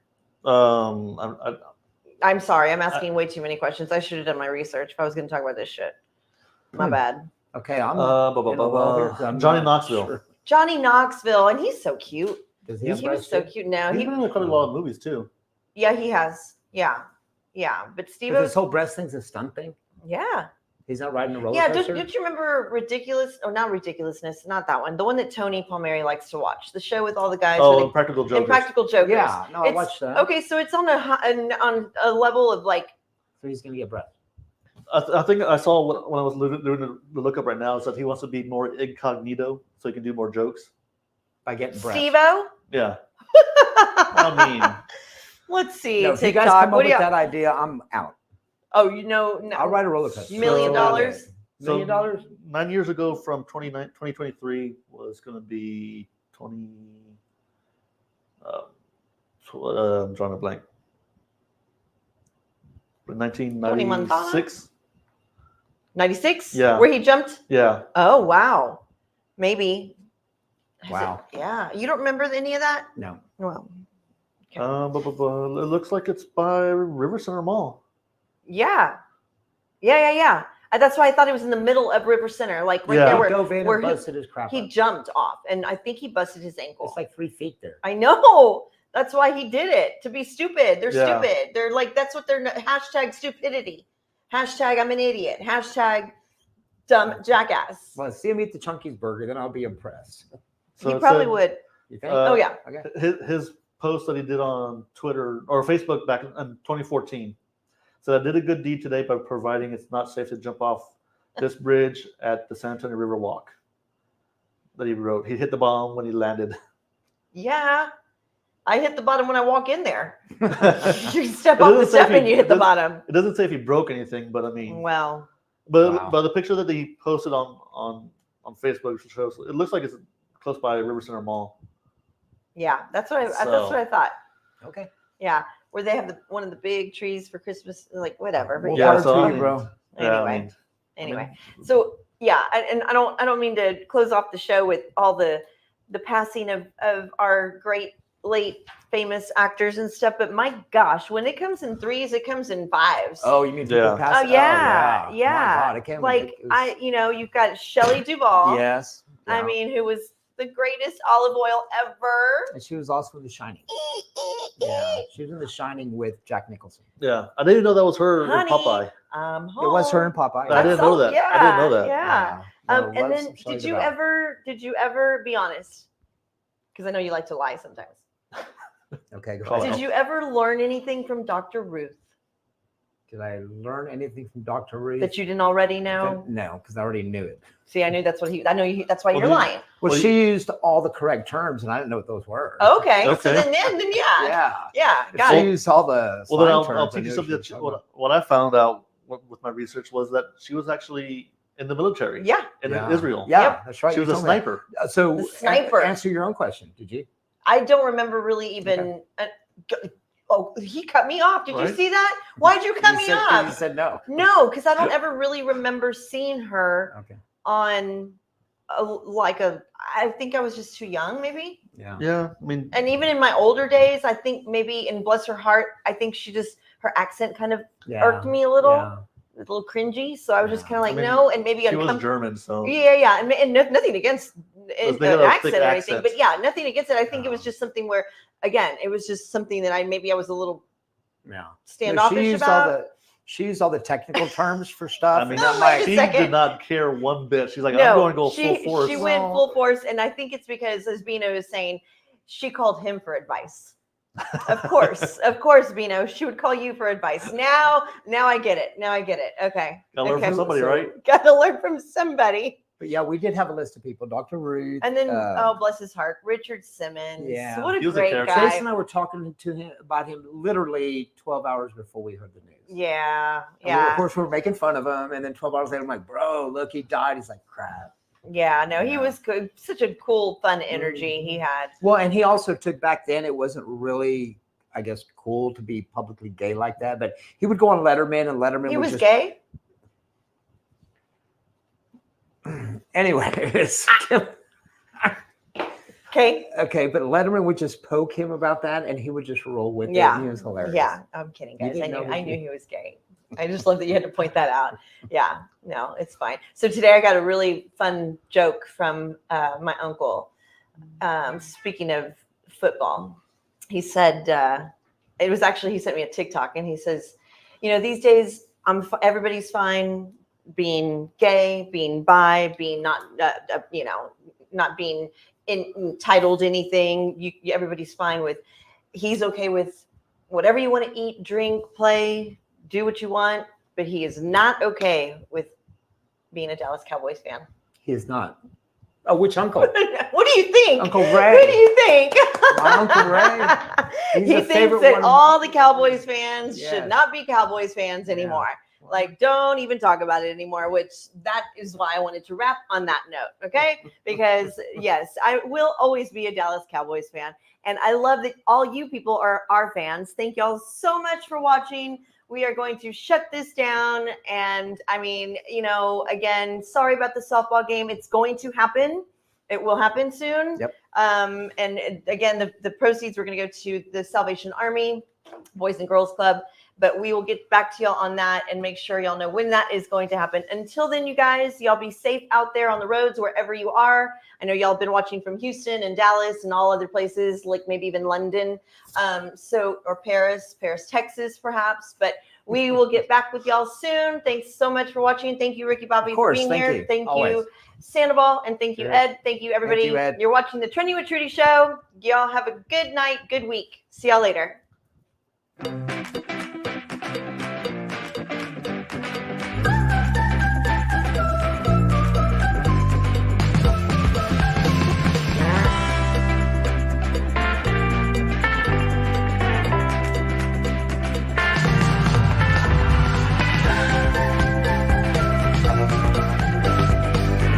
I'm sorry. I'm asking way too many questions. I should have done my research if I was going to talk about this shit. My bad. Okay, I'm Johnny Knoxville. Sure. Johnny Knoxville. And he's so cute. Does He have was breasts so too? cute now. He's been in quite a lot of movies too. Yeah, he has. Yeah. Yeah. But Steve But this whole breast thing's a stunt thing. yeah. He's not riding a roller Yeah, coaster. don't you remember Ridiculous? Oh, not Ridiculousness, not that one. The one that Tony Palmieri likes to watch. The show with all the guys. Oh, where Impractical Jokers. Impractical Jokers. Yeah, no, I It's- watched that. Okay, so it's on on a level of like. So he's gonna get breasts. I think I saw when I was doing the lookup right now is that he wants to be more incognito so he can do more jokes. By getting breasts. Steve-O? Yeah. I mean, Let's see. No, if you TikTok. guys come up What do with you? that idea, I'm out. Oh, you know, no. I'll ride a roller coaster. $1 million? So- $1 million? 9 years ago from 2023 was going to be 20. I'm drawing a blank. 1996. 96? Yeah. Where he jumped? Yeah. Oh, wow. Maybe. Is Wow. it- yeah. You don't remember any of that? No. Well, It looks like it's by River Center Mall. yeah. Yeah. That's why I thought it was in the middle of River Center, like right Yeah. there He where, dove in where and busted his crap he up. jumped off. And I think he busted his ankle. It's like 3 feet there. I know. That's why he did it, to be stupid. They're Yeah. stupid. They're like, that's what they're, hashtag stupidity. Hashtag I'm an idiot. Hashtag dumb jackass. Well, see him eat the Chunky's burger, then I'll be impressed. So He it probably said, would. You think? Oh, yeah. Okay. His post that he did on Twitter or Facebook back in 2014 said, I did a good deed today by providing it's not safe to jump off this bridge at the San Antonio River Walk. That he wrote. He hit the bomb when he landed. Yeah. I hit the bottom when I walk in there. You step It off the doesn't say step if he- and you hit the it doesn't- bottom. It doesn't say if he broke anything, but I mean, Well, but Wow. the picture that he posted on Facebook shows it looks like it's close by River Center Mall. yeah. That's what that's So- what I thought. Okay. Yeah. Where they have one of the big trees for Christmas, like whatever. But Well, Yeah, power so to I you, mean- bro. Yeah, I Anyway. mean, Anyway. So yeah, and I don't mean to close off the show with all the passing of our great late famous actors and stuff, but my gosh, when it comes in threes, it comes in fives. Oh, you mean people Yeah. passed? Oh, yeah, yeah. My God, I can't Like believe it was- you've got Shelley Duvall. Yes. I yeah. mean, who was the greatest olive oil ever. And she was also in The Shining. Yeah, she was in The Shining with Jack Nicholson. yeah. I didn't even know that was her in Honey. Popeye. I'm home. It was her in Popeye. I didn't know that. Yeah, I didn't know that. Yeah. No, And love then some Shelley did you Duvall. ever be honest? Because I know you like to lie sometimes. Okay, go Call ahead. it. Did you ever learn anything from Dr. Ruth Did I learn anything from Dr. Ruth? that you didn't already know? No, because I already knew it. See, I knew that's what that's why Well, you're you- lying. Well, Well, she used all the correct terms, and I didn't know what those were. Okay. So Okay. then yeah. Yeah. Yeah. If Got she it. used all the Well, then slang I'll terms, I teach you knew something. she was What I found out with my research was that she was actually in the military. Yeah. In Yeah. Israel. Yeah, Yep. that's right. She you was a told me that. sniper. So The sniper. Answer your own question. Did you? I don't remember really even. Oh, he cut me off. Did you Right. see that? Why'd you cut me You off? said no. No, because I don't ever really remember seeing her Okay. on I think I was just too young, maybe. Yeah. Yeah. I mean, And even in my older days, I think maybe, and bless her heart, I think her accent kind of Yeah. irked me a little, Yeah. a little cringy. So I was just Yeah. kind of like, I mean, no, and maybe she was uncomfortable. German, so Yeah, and nothing against they an had a accent thick or anything, accent. but yeah, nothing against it. I think it was Yeah. just something where, again, it was just something that I was a little Yeah. standoffish she used about. she used all the technical terms for stuff. I mean, and I'm No, like, wait a she second. did not care one bit. She's like, No, I'm going to go she full force. went Well- full force, and I think it's because, as Bino was saying, she called him for advice. Of course, Bino, she would call you for advice. Now I get it. Okay, Gotta learn okay. from somebody, So- right? Got to learn from somebody. but yeah, we did have a list of people. Dr. Ruth. And then, oh, bless his heart, Richard Simmons. Yeah. What a He was a great character. guy. Jason and I were talking to him about him literally 12 hours before we heard the news. Yeah, And of yeah, course, we were making fun of him, and then 12 hours later, I'm like, "Bro, look, he died." He's like, "Crap." yeah. No, he Yeah. was good. Such a cool, fun energy he had. Well, and he also took back then. It wasn't really. I guess, cool to be publicly gay like that. But he would go on Letterman, and Letterman He would was just, gay. anyway. Okay. Okay, but Letterman would just poke him about that, and he would just roll with it. Yeah. And he was hilarious. Yeah. I'm kidding, You guys. didn't know I he- knew he was gay. I just love that you had to point that out. Yeah. No, it's fine. So today I got a really fun joke from my uncle. Speaking of football, he said it was actually, he sent me a TikTok, and he says, these days everybody's fine being gay, being bi, being not not being entitled to anything. Everybody's fine with. He's okay with whatever you want to eat, drink, play, do what you want, but he is not okay with being a Dallas Cowboys fan. He is not. Oh, which uncle? What do you think? Uncle Ray. What do you think? My Uncle Ray. He's He the thinks favorite that one. all the Cowboys fans Yes. should not be Cowboys fans anymore. Like, don't even talk about it anymore, which that is why I wanted to wrap on that note, okay? Because, yes, I will always be a Dallas Cowboys fan. And I love that all you people are our fans. Thank y'all so much for watching. We are going to shut this down. And, I mean, again, sorry about the softball game. It's going to happen. It will happen soon. Yep. And again, the proceeds, we're going to go to the Salvation Army, Boys and Girls Club. But we will get back to y'all on that and make sure y'all know when that is going to happen. Until then, you guys, y'all be safe out there on the roads, wherever you are. I know y'all have been watching from Houston and Dallas and all other places, like maybe even London, or Paris, Texas, perhaps. But we will get back with y'all soon. Thanks so much for watching. Thank you, Ricky Bobby, for being thank here. you. Thank Always. you, Sandoval, and thank you, Sure. Ed. Thank you, everybody. Thank you, Ed. You're watching the Trending with Trudy show. Y'all have a good night, good week. See y'all later.